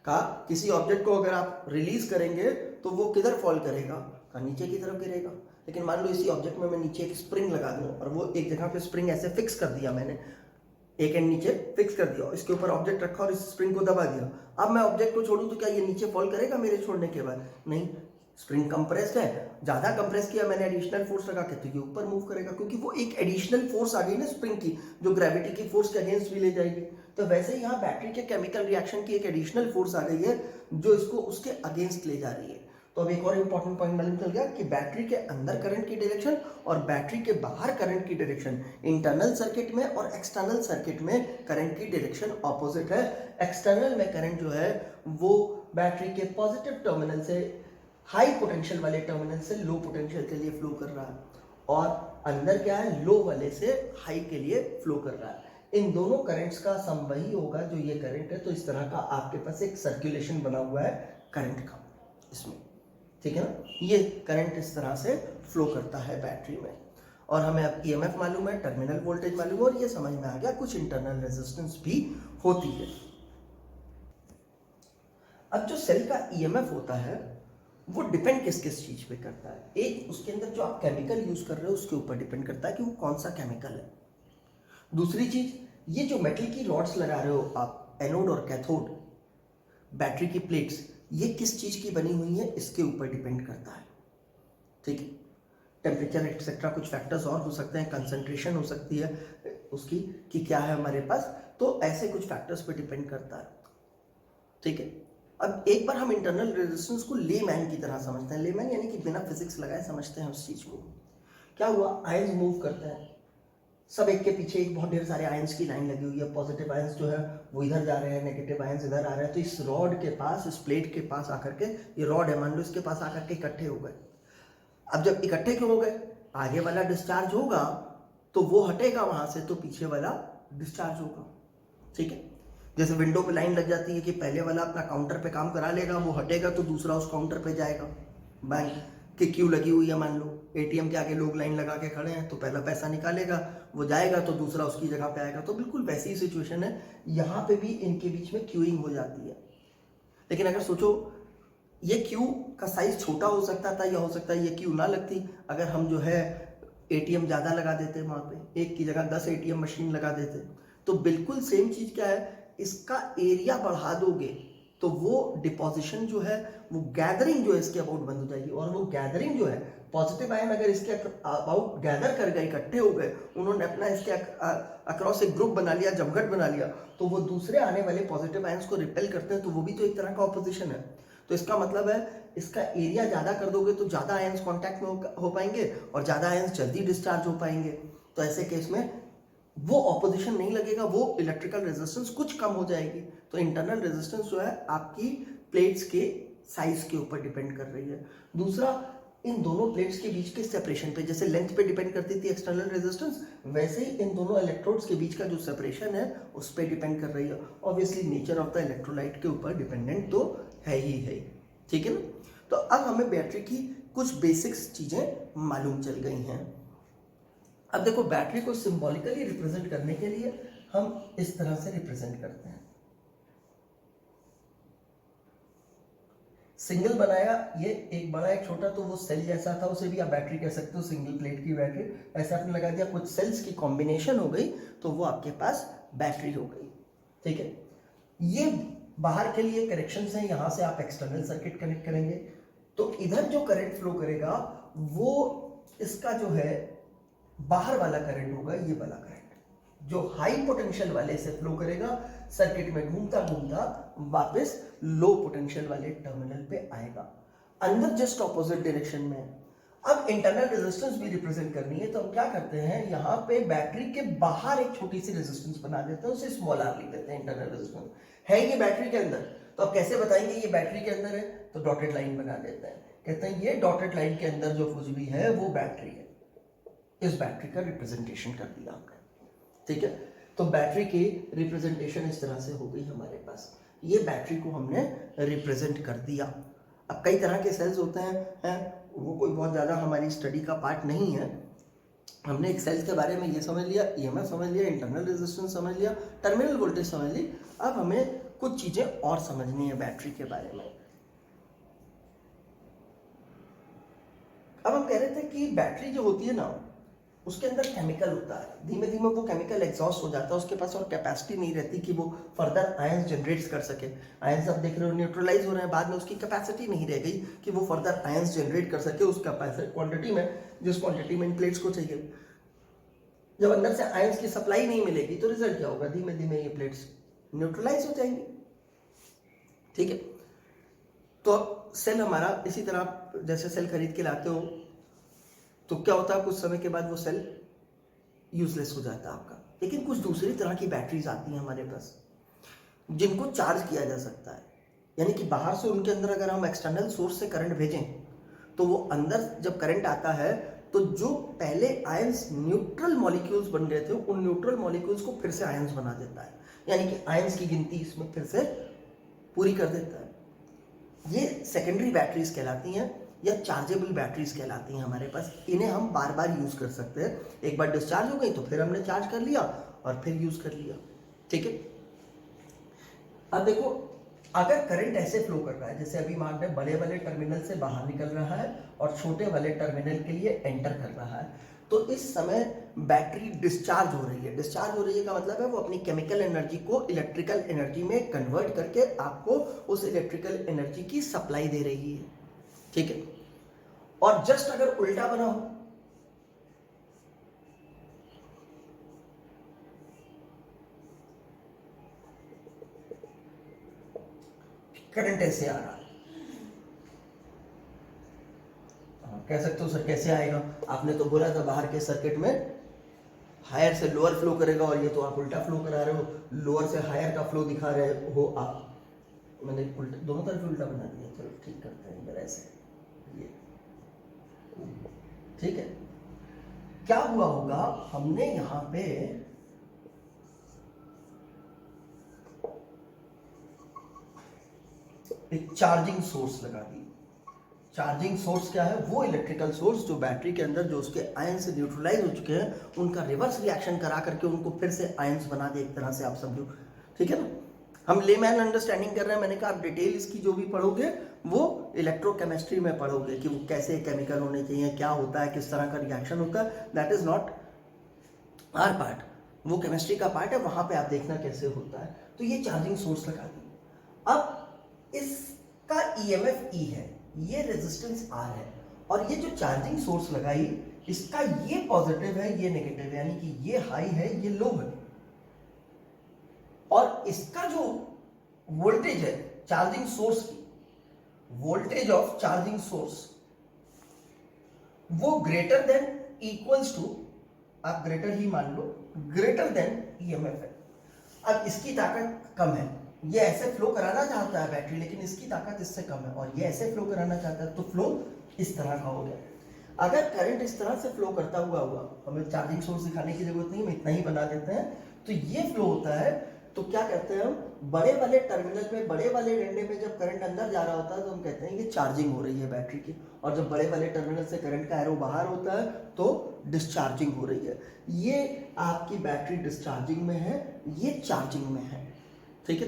कहा किसी ऑब्जेक्ट को अगर आप रिलीज करेंगे तो वो किधर फॉल करेगा, का नीचे की तरफ गिरेगा। लेकिन मान लो इसी ऑब्जेक्ट में मैं नीचे एक स्प्रिंग लगा दूं, और वो एक जगह पे स्प्रिंग ऐसे फिक्स कर दिया मैंने, एक एंड नीचे फिक्स कर दिया, इसके ऊपर ऑब्जेक्ट रखा और इस स्प्रिंग को दबा दिया। अब मैं ऑब्जेक्ट को छोड़ूं तो क्या ये नीचे फॉल करेगा मेरे छोड़ने के बाद, नहीं, स्प्रिंग कंप्रेस्ड है, ज्यादा कंप्रेस किया मैंने एडिशनल फोर्स लगा के, तो ये ऊपर मूव करेगा, क्योंकि वो एक एडिशनल फोर्स आ गई ना स्प्रिंग की, जो ग्रेविटी की फोर्स के अगेंस्ट भी ले जाएगी। तो वैसे ही यहाँ बैटरी के केमिकल रिएक्शन की एक एडिशनल फोर्स आ गई है जो इसको उसके अगेंस्ट ले जा रही है। तो अब एक और इंपॉर्टेंट पॉइंट मालूम चल गया कि बैटरी के अंदर करंट की डायरेक्शन और बैटरी के बाहर करंट की डायरेक्शन, इंटरनल सर्किट में और एक्सटर्नल सर्किट में करंट की डायरेक्शन ऑपोजिट है। एक्सटर्नल में करंट जो है वो बैटरी के पॉजिटिव टर्मिनल से हाई पोटेंशियल वाले टर्मिनल से लो पोटेंशियल के लिए फ्लो कर रहा है, और अंदर क्या है, लो वाले से हाई के लिए फ्लो कर रहा है। इन दोनों करंट्स का सम वही होगा जो ये करंट है। तो इस तरह का आपके पास एक सर्कुलेशन बना हुआ है करंट का इसमें, ठीक है ना। ये करंट इस तरह से फ्लो करता है बैटरी में, और हमें अब ईएमएफ मालूम है, टर्मिनल वोल्टेज मालूम है, और ये समझ में आ गया कुछ इंटरनल रेजिस्टेंस भी होती है। अब जो सेल का ईएमएफ होता है वो डिपेंड किस किस चीज पे करता है, एक उसके अंदर जो आप केमिकल यूज कर रहे हो उसके ऊपर डिपेंड करता है कि वो कौन सा केमिकल है। दूसरी चीज, ये जो मेटल की रॉड्स लगा रहे हो आप, एनोड और कैथोड, बैटरी की प्लेट्स, ये किस चीज की बनी हुई है इसके ऊपर डिपेंड करता है, ठीक है। टेम्परेचर एक्सेट्रा कुछ फैक्टर्स और हो सकते हैं, कंसंट्रेशन हो सकती है उसकी कि क्या है हमारे पास, तो ऐसे कुछ फैक्टर्स पे डिपेंड करता है, ठीक है। अब एक बार हम इंटरनल रेजिस्टेंस को लेमैन की तरह समझते हैं, लेमैन यानी कि बिना फिजिक्स लगाए समझते हैं उस चीज को। क्या हुआ, आयंस मूव करते हैं, सब एक के पीछे एक बहुत ढेर सारे आयंस की लाइन लगी हुई है, पॉजिटिव आयंस जो है वो इधर जा रहे हैं, नेगेटिव आयंस इधर आ रहे हैं। तो इस रॉड के पास, इस प्लेट के पास आकर के, ये रॉड है मान लो, इसके पास आकर के इकट्ठे हो गए। अब जब इकट्ठे क्यों हो गए, आगे वाला डिस्चार्ज होगा तो वो हटेगा वहां से, तो पीछे वाला डिस्चार्ज होगा, ठीक है। जैसे विंडो पे लाइन लग जाती है कि पहले वाला अपना काउंटर पे काम करा लेगा, वो हटेगा तो दूसरा उस काउंटर पे जाएगा। बैंक की क्यू लगी हुई है, मान लो एटीएम के आगे लोग लाइन लगा के खड़े हैं, तो पहला पैसा निकालेगा, वो जाएगा तो दूसरा उसकी जगह पे आएगा। तो बिल्कुल वैसी ही सिचुएशन है, यहाँ पे भी इनके बीच में क्यूइंग हो जाती है। लेकिन अगर सोचो, ये क्यू का साइज छोटा हो सकता था, या हो सकता है ये क्यू ना लगती अगर हम जो है एटीएम ज़्यादा लगा देते, वहाँ पे एक की जगह 10 एटीएम मशीन लगा देते। तो बिल्कुल सेम चीज़ क्या है, इसका एरिया बढ़ा दोगे तो वो डिपोजिशन जो है, वो गैदरिंग जो है इसके अबाउट बंद हो जाएगी, और वो गैदरिंग जो है, पॉजिटिव आयन अगर इसके अबाउट गैदर कर गए, इकट्ठे हो गए, उन्होंने अपना इसके अक्रॉस एक ग्रुप बना लिया, जमघट बना लिया, तो वो दूसरे आने वाले पॉजिटिव आयंस को रिपेल करते हैं, तो वो भी तो एक तरह का ऑपोजिशन है। तो इसका मतलब है इसका एरिया ज़्यादा कर दोगे तो ज़्यादा आयंस कांटेक्ट में हो पाएंगे और ज़्यादा आयंस जल्दी डिस्चार्ज हो पाएंगे। तो ऐसे केस में वो ऑपोजिशन नहीं लगेगा, वो इलेक्ट्रिकल रेजिस्टेंस कुछ कम हो जाएगी। तो इंटरनल रेजिस्टेंस जो है आपकी प्लेट्स के साइज के ऊपर डिपेंड कर रही है। दूसरा, इन दोनों प्लेट्स के बीच के सेपरेशन पे, जैसे लेंथ पे डिपेंड करती थी एक्सटर्नल रेजिस्टेंस, वैसे ही इन दोनों इलेक्ट्रोड्स के बीच का जो सेपरेशन है उस पर डिपेंड कर रही है। Obviously nature of the electrolyte के ऊपर डिपेंडेंट तो है ही, ठीक है ना। तो अब हमें बैटरी की कुछ बेसिक्स चीजें मालूम चल गई हैं। अब देखो, बैटरी को सिंबॉलिकली रिप्रेजेंट करने के लिए हम इस तरह से रिप्रेजेंट करते हैं। सिंगल बनाया, ये एक बड़ा एक छोटा, तो वो सेल जैसा था, उसे भी आप बैटरी कह सकते हो, सिंगल प्लेट की बैटरी। ऐसा आपने लगा दिया, कुछ सेल्स की कॉम्बिनेशन हो गई तो वो आपके पास बैटरी हो गई, ठीक है। ये बाहर के लिए कनेक्शंस हैं, यहां से आप एक्सटर्नल सर्किट कनेक्ट करेंगे तो इधर जो करंट फ्लो करेगा वो इसका जो है बाहर वाला करंट होगा, ये वाला करंट जो हाई पोटेंशियल वाले से फ्लो करेगा, सर्किट में घूमता घूमता वापस लो पोटेंशियल वाले टर्मिनल पे आएगा, अंदर जस्ट ऑपोजिट डायरेक्शन में। अब इंटरनल रेजिस्टेंस भी रिप्रेजेंट करनी है तो हम क्या करते हैं, यहाँ पे बैटरी के बाहर एक छोटी सी रेजिस्टेंस बना देते हैं, उसे स्मॉल आर लिख देते हैं। इंटरनल रेजिस्टेंस है ये बैटरी के अंदर, तो अब कैसे बताएंगे ये बैटरी के अंदर है, तो डॉटेड लाइन बना देते हैं, कहते हैं ये डॉटेड लाइन के अंदर जो कुछ भी है वो बैटरी है। इस बैटरी का रिप्रेजेंटेशन कर दिया हमने, ठीक है। तो बैटरी की रिप्रेजेंटेशन इस तरह से हो गई हमारे पास, ये बैटरी को हमने रिप्रेजेंट कर दिया। अब कई तरह के सेल्स होते हैं, वो कोई बहुत ज़्यादा हमारी स्टडी का पार्ट नहीं है। हमने एक सेल्स के बारे में ये समझ लिया, ईएमएफ समझ लिया, इंटरनल रेजिस्टेंस समझ लिया, टर्मिनल वोल्टेज समझ ली। अब हमें कुछ चीज़ें और समझनी है बैटरी के बारे में। अब हम कह रहे थे कि बैटरी जो होती है ना, उसके अंदर केमिकल होता है, धीमे धीमे वो केमिकल एग्जॉस्ट हो जाता है, उसके पास और कैपेसिटी नहीं रहती कि वो फर्दर आयंस जनरेट कर सके। आयंस आप देख रहे हो न्यूट्रलाइज हो रहे हैं, बाद में उसकी कैपेसिटी नहीं रह गई कि वो फर्दर आयंस जनरेट कर सके उस कैपेसिटी क्वांटिटी में, जिस क्वांटिटी में इन प्लेट्स को चाहिए। जब अंदर से आयंस की सप्लाई नहीं मिलेगी तो रिजल्ट क्या होगा, धीमे धीमे ये प्लेट्स न्यूट्रलाइज हो जाएंगी, ठीक है। तो सेल हमारा इसी तरह, जैसे सेल खरीद के लाते हो तो क्या होता है, कुछ समय के बाद वो सेल यूजलेस हो जाता है आपका। लेकिन कुछ दूसरी तरह की बैटरीज आती हैं हमारे पास जिनको चार्ज किया जा सकता है, यानी कि बाहर से उनके अंदर अगर हम एक्सटर्नल सोर्स से करंट भेजें तो वो अंदर जब करंट आता है तो जो पहले आयंस न्यूट्रल मॉलिक्यूल्स बन रहे थे उन न्यूट्रल मॉलिक्यूल्स को फिर से आयंस बना देता है, यानी कि आयंस की गिनती इसमें फिर से पूरी कर देता है। ये सेकेंडरी बैटरीज कहलाती हैं या चार्जेबल बैटरीज कहलाती हैं हमारे पास। इन्हें हम बार बार यूज कर सकते हैं, एक बार डिस्चार्ज हो गई तो फिर हमने चार्ज कर लिया और फिर यूज कर लिया, ठीक है। अब देखो, अगर करंट ऐसे फ्लो कर रहा है जैसे अभी मान रहे, बड़े वाले टर्मिनल से बाहर निकल रहा है और छोटे वाले टर्मिनल के लिए एंटर कर रहा है, तो इस समय बैटरी डिस्चार्ज हो रही है। डिस्चार्ज हो रही है का मतलब है वो अपनी केमिकल एनर्जी को इलेक्ट्रिकल एनर्जी में कन्वर्ट करके आपको उस इलेक्ट्रिकल एनर्जी की सप्लाई दे रही है, ठीक है। और जस्ट अगर उल्टा बना हो, करंट ऐसे आ रहा है, कह सकते हो सर कैसे आएगा, आपने तो बोला था बाहर के सर्किट में हायर से लोअर फ्लो करेगा और ये तो आप उल्टा फ्लो करा रहे हो, लोअर से हायर का फ्लो दिखा रहे हो आप। मैंने उल्टा, दोनों तरफ उल्टा बना दिया, चलो ठीक करते हैं इधर ऐसे, ये ठीक है। क्या हुआ होगा, हमने यहां पे एक चार्जिंग सोर्स लगा दी। चार्जिंग सोर्स क्या है, वो इलेक्ट्रिकल सोर्स जो बैटरी के अंदर जो उसके आयन से न्यूट्रलाइज हो चुके हैं उनका रिवर्स रिएक्शन करा करके उनको फिर से आयंस बना दे, एक तरह से आप समझो, ठीक है ना। हम लेमैन अंडरस्टैंडिंग कर रहे हैं, मैंने कहा आप डिटेल इसकी जो भी पढ़ोगे वो इलेक्ट्रोकेमिस्ट्री में पढ़ोगे कि वो कैसे केमिकल होने चाहिए, क्या होता है, किस तरह का रिएक्शन होता है, that is not our part, वो केमिस्ट्री का पार्ट है, वहां पे आप देखना कैसे होता है। तो ये चार्जिंग सोर्स लगा दी। अब इसका ईएमएफ ई है, ये रेजिस्टेंस आर है, और ये जो चार्जिंग सोर्स लगाई इसका ये पॉजिटिव है ये नेगेटिव है, यानी कि ये हाई है ये लो है, और इसका जो वोल्टेज है चार्जिंग सोर्स की वोल्टेज ऑफ चार्जिंग सोर्स वो ग्रेटर देन इक्वल्स टू, आप ग्रेटर ही मान लो, ग्रेटर देन ईएमएफ है। अब इसकी ताकत कम है, ये ऐसे फ्लो कराना चाहता है बैटरी, लेकिन इसकी ताकत इससे कम है, और ये ऐसे फ्लो कराना चाहता है, तो फ्लो इस तरह का हो गया। अगर करंट इस तरह से फ्लो करता हुआ हमें चार्जिंग सोर्स दिखाने की जरूरत नहीं, हम इतना ही बना देते हैं, तो ये फ्लो होता है। तो क्या कहते हैं हम, बड़े वाले टर्मिनल में, बड़े वाले डंडे में जब करंट अंदर जा रहा होता है तो हम कहते हैं कि चार्जिंग हो रही है बैटरी की, और जब बड़े वाले टर्मिनल से करंट का एरो बाहर होता है तो डिस्चार्जिंग हो रही है। ये आपकी बैटरी डिस्चार्जिंग में है, ये चार्जिंग में है, ठीक है।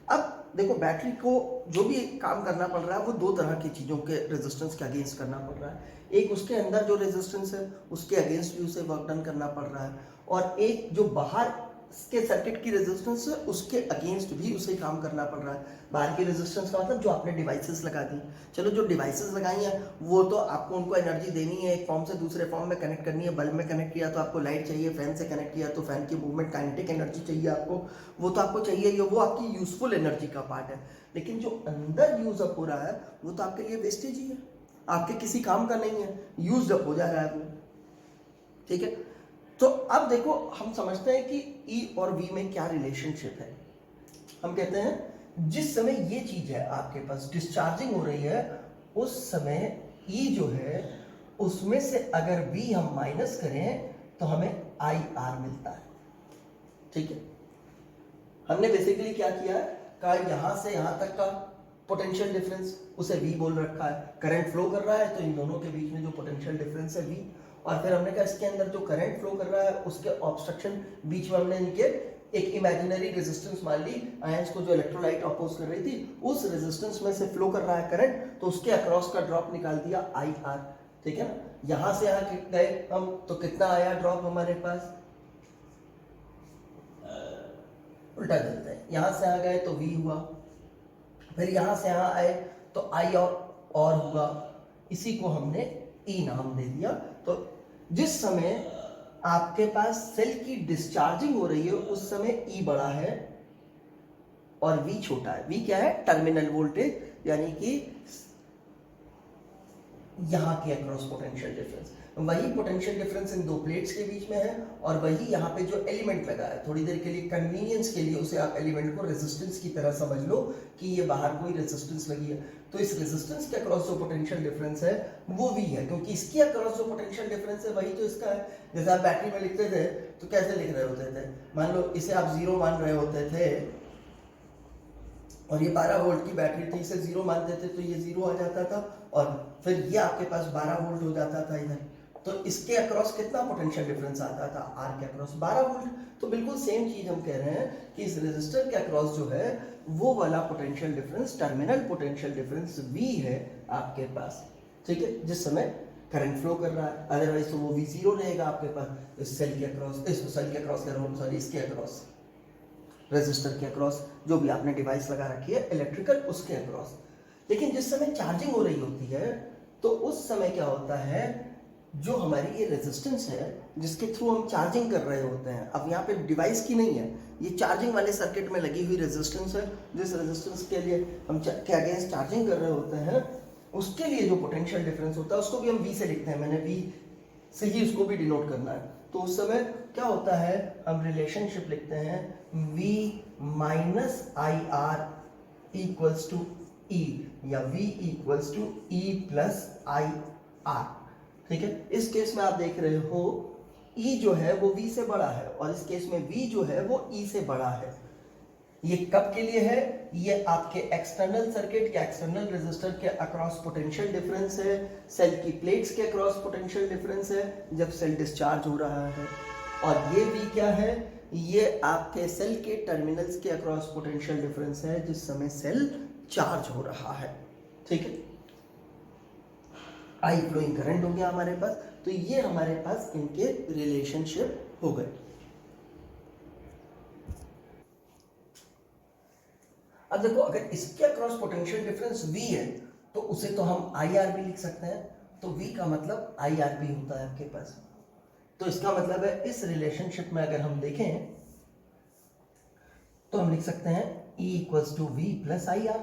अब देखो बैटरी को जो भी काम करना पड़ रहा है वो दो तरह की चीज़ों के रेजिस्टेंस के अगेंस्ट करना पड़ रहा है। एक उसके अंदर जो रेजिस्टेंस है उसके अगेंस्ट भी उसे वर्क डन करना पड़ रहा है, और एक जो बाहर के सर्किट की रेजिस्टेंस है उसके अगेंस्ट भी उसे काम करना पड़ रहा है। बाहर की रेजिस्टेंस का मतलब जो आपने डिवाइसेस लगा दी, चलो जो डिवाइसेस लगाई हैं वो तो आपको उनको एनर्जी देनी है, एक फॉर्म से दूसरे फॉर्म में कनेक्ट करनी है। बल्ब में कनेक्ट किया तो आपको लाइट चाहिए, फैन से कनेक्ट किया तो फैन की मूवमेंट काइनेटिक एनर्जी चाहिए आपको, वो तो आपको चाहिए ही, वो आपकी यूजफुल एनर्जी का पार्ट है। लेकिन जो अंदर यूज अप हो रहा है वो तो आपके लिए वेस्टेज ही है, आपके किसी काम का नहीं है, यूज अप हो जा रहा है वो, ठीक है। तो अब देखो हम समझते हैं कि E और V में क्या रिलेशनशिप है। हम कहते हैं जिस समय ये चीज है आपके पास डिस्चार्जिंग हो रही है, उस समय E जो है उसमें से अगर V हम माइनस करें तो हमें IR मिलता है, ठीक है। हमने बेसिकली क्या किया है, कहा यहां से यहां तक का पोटेंशियल डिफरेंस उसे V बोल रखा है, करंट फ्लो कर रहा है तो इन दोनों के बीच में जो पोटेंशियल डिफरेंस है V, और फिर हमने कहा इसके अंदर जो करंट फ्लो कर रहा है उसके ऑब्स्ट्रक्शन बीच में हमने इनके एक इमेजिनरी रेजिस्टेंस मान ली, आयंस को जो इलेक्ट्रोलाइट अपोज कर रही थी उस रेजिस्टेंस में से फ्लो कर रहा है करंट, तो उसके अक्रॉस का ड्रॉप निकाल दिया IR, ठीक है ना। यहां से यहां गए हम तो कितना आया ड्रॉप हमारे पास, उल्टा चलते हैं, यहां से यहां गए तो V हुआ, फिर यहां से यहां आए तो I और हुआ, इसी को हमने E नाम दे दिया। तो जिस समय आपके पास सेल की डिस्चार्जिंग हो रही है उस समय E बड़ा है और V छोटा है। V क्या है, टर्मिनल वोल्टेज, यानी कि यहां के अक्रॉस पोटेंशियल डिफरेंस, वही पोटेंशियल डिफरेंस इन दो प्लेट्स के बीच में है, और वही यहाँ पे जो एलिमेंट लगा है, थोड़ी देर के लिए कन्वीनियंस के लिए उसे आप एलिमेंट को रेजिस्टेंस की तरह समझ लो कि ये बाहर कोई रेजिस्टेंस लगी है, तो इस रेजिस्टेंस के अक्रॉस जो पोटेंशियल डिफरेंस है वो V है, क्योंकि इसके अक्रॉस जो पोटेंशियल डिफरेंस है वही तो इसका है। जैसे आप बैटरी में लिखते थे तो कैसे लिख रहे होते थे, मान लो इसे आप 0 मान रहे होते थे और ये 12 वोल्ट की बैटरी थी, इसे 0 मानते थे तो ये 0 आ जाता था, और फिर ये आपके पास 12 वोल्ट हो जाता था इधर, तो इसके अक्रॉस कितना पोटेंशियल डिफरेंस आता था, R के अक्रॉस 12 वोल्ट। तो बिल्कुल सेम चीज हम कह रहे हैं कि इस रेजिस्टर के अक्रॉस जो है वो वाला potential difference, terminal potential difference V है आपके पास, ठीक है, जिस समय करंट फ्लो कर रहा है। अदरवाइज तो वो V0 रहेगा आपके पास, इस सेल के अक्रॉस, इस सेल के अक्रॉस कह रहा हूं, सॉरी इसके अक्रॉस, रेजिस्टर के अक्रॉस, जो भी आपने डिवाइस लगा रखी है इलेक्ट्रिकल उसके अक्रॉस। लेकिन जिस समय चार्जिंग हो रही होती है तो उस समय क्या होता है, जो हमारी ये रेजिस्टेंस है जिसके थ्रू हम चार्जिंग कर रहे होते हैं, अब यहाँ पे डिवाइस की नहीं है, ये चार्जिंग वाले सर्किट में लगी हुई रेजिस्टेंस है, जिस रेजिस्टेंस के लिए हम के अगेंस्ट चार्जिंग कर रहे होते हैं, उसके लिए जो पोटेंशियल डिफरेंस होता है उसको भी हम V से लिखते हैं, मैंने V से ही उसको भी डिनोट करना है। तो उस समय क्या होता है, हम रिलेशनशिप लिखते हैं V minus IR equals to E, या V equals to E plus IR, ठीक है। इस केस में आप देख रहे हो E जो है वो V से बड़ा है, और इस केस में V जो है वो E से बड़ा है। ये कब के लिए है, ये आपके एक्सटर्नल सर्किट या एक्सटर्नल रेजिस्टर के अक्रॉस पोटेंशियल डिफरेंस है, सेल की प्लेट्स के अक्रॉस पोटेंशियल डिफरेंस है जब सेल डिस्चार्ज हो रहा है, और ये V क्या है, ये आपके सेल के टर्मिनल्स के अक्रॉस पोटेंशियल डिफरेंस है जिस समय सेल चार्ज हो रहा है, ठीक है। आई फ्लोइंग करंट हो गया हमारे पास, तो ये हमारे पास इनके रिलेशनशिप हो गए। अब देखो अगर इसके अक्रॉस पोटेंशियल डिफरेंस V है तो उसे तो हम IR भी लिख सकते हैं, तो V का मतलब IR भी होता है आपके पास। तो इसका मतलब है इस रिलेशनशिप में अगर हम देखें तो हम लिख सकते हैं E equals to V plus IR,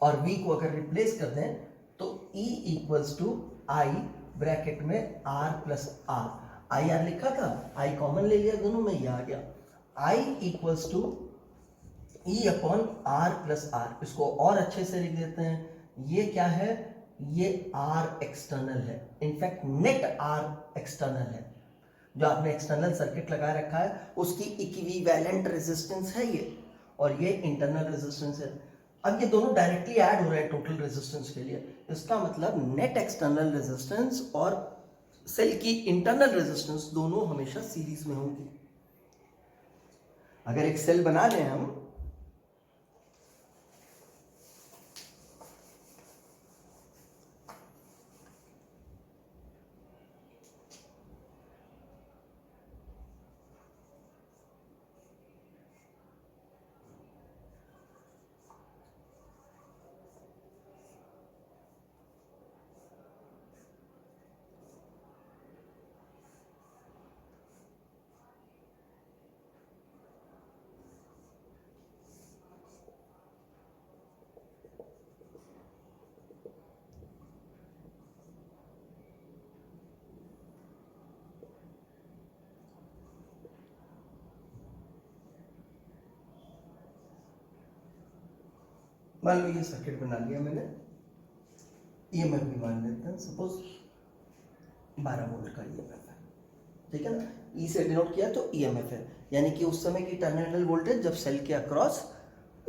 और V को अगर रिप्लेस कर दें तो E equals to I bracket में R plus R, I R लिखा था, I कॉमन ले लिया दोनों में, ये आ गया I equals to E upon R plus R. इसको और अच्छे से लिख देते हैं, ये क्या है, ये R एक्सटर्नल है, इनफैक्ट नेट R एक्सटर्नल है, जो आपने एक्सटर्नल सर्किट लगा रखा है उसकी इक्विवेलेंट रेजिस्टेंस है ये, और ये इंटरनल रेजिस्टेंस है। अब ये दोनों डायरेक्टली ऐड हो रहे हैं टोटल रेजिस्टेंस के लिए, इसका मतलब नेट एक्सटर्नल रेजिस्टेंस और सेल की इंटरनल रेजिस्टेंस दोनों हमेशा सीरीज में होंगी। अगर एक सेल बना लें हम, मान लो ये सर्किट बना लिया मैंने, ईएमएफ भी मान लेते हैं, सपोज 12 वोल्ट का ईएमएफ है, ठीक है ना, ई से डिनोट किया तो ईएमएफ है, यानी कि उस समय की टर्मिनल वोल्टेज जब सेल के अक्रॉस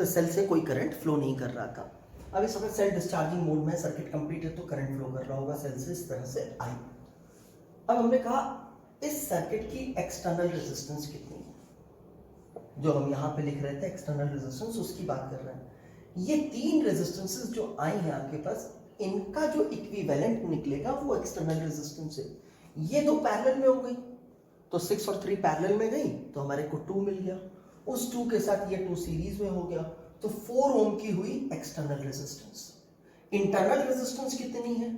सेल से कोई करंट फ्लो नहीं कर रहा था। अब इस समय सेल डिस्चार्जिंग मोड में, सर्किट कंप्लीट है तो करंट फ्लो कर रहा होगा सेल से, इस तरह से आई। अब हमने कहा इस सर्किट की एक्सटर्नल रेजिस्टेंस कितनी है, जो हम यहाँ पे लिख रहे थे एक्सटर्नल रेजिस्टेंस, उसकी बात कर रहे हैं। ये तीन रेजिस्टेंसेस जो आई हैं आपके पास, इनका जो इक्विवेलेंट निकलेगा वो एक्सटर्नल रेजिस्टेंस है। ये दो पैरेलल में हो गई तो 6 और 3 पैरेलल में गई तो हमारे को 2 मिल गया, उस 2 के साथ ये 2 सीरीज में हो गया तो 4 ओम की हुई एक्सटर्नल रेजिस्टेंस। इंटरनल रेजिस्टेंस कितनी है,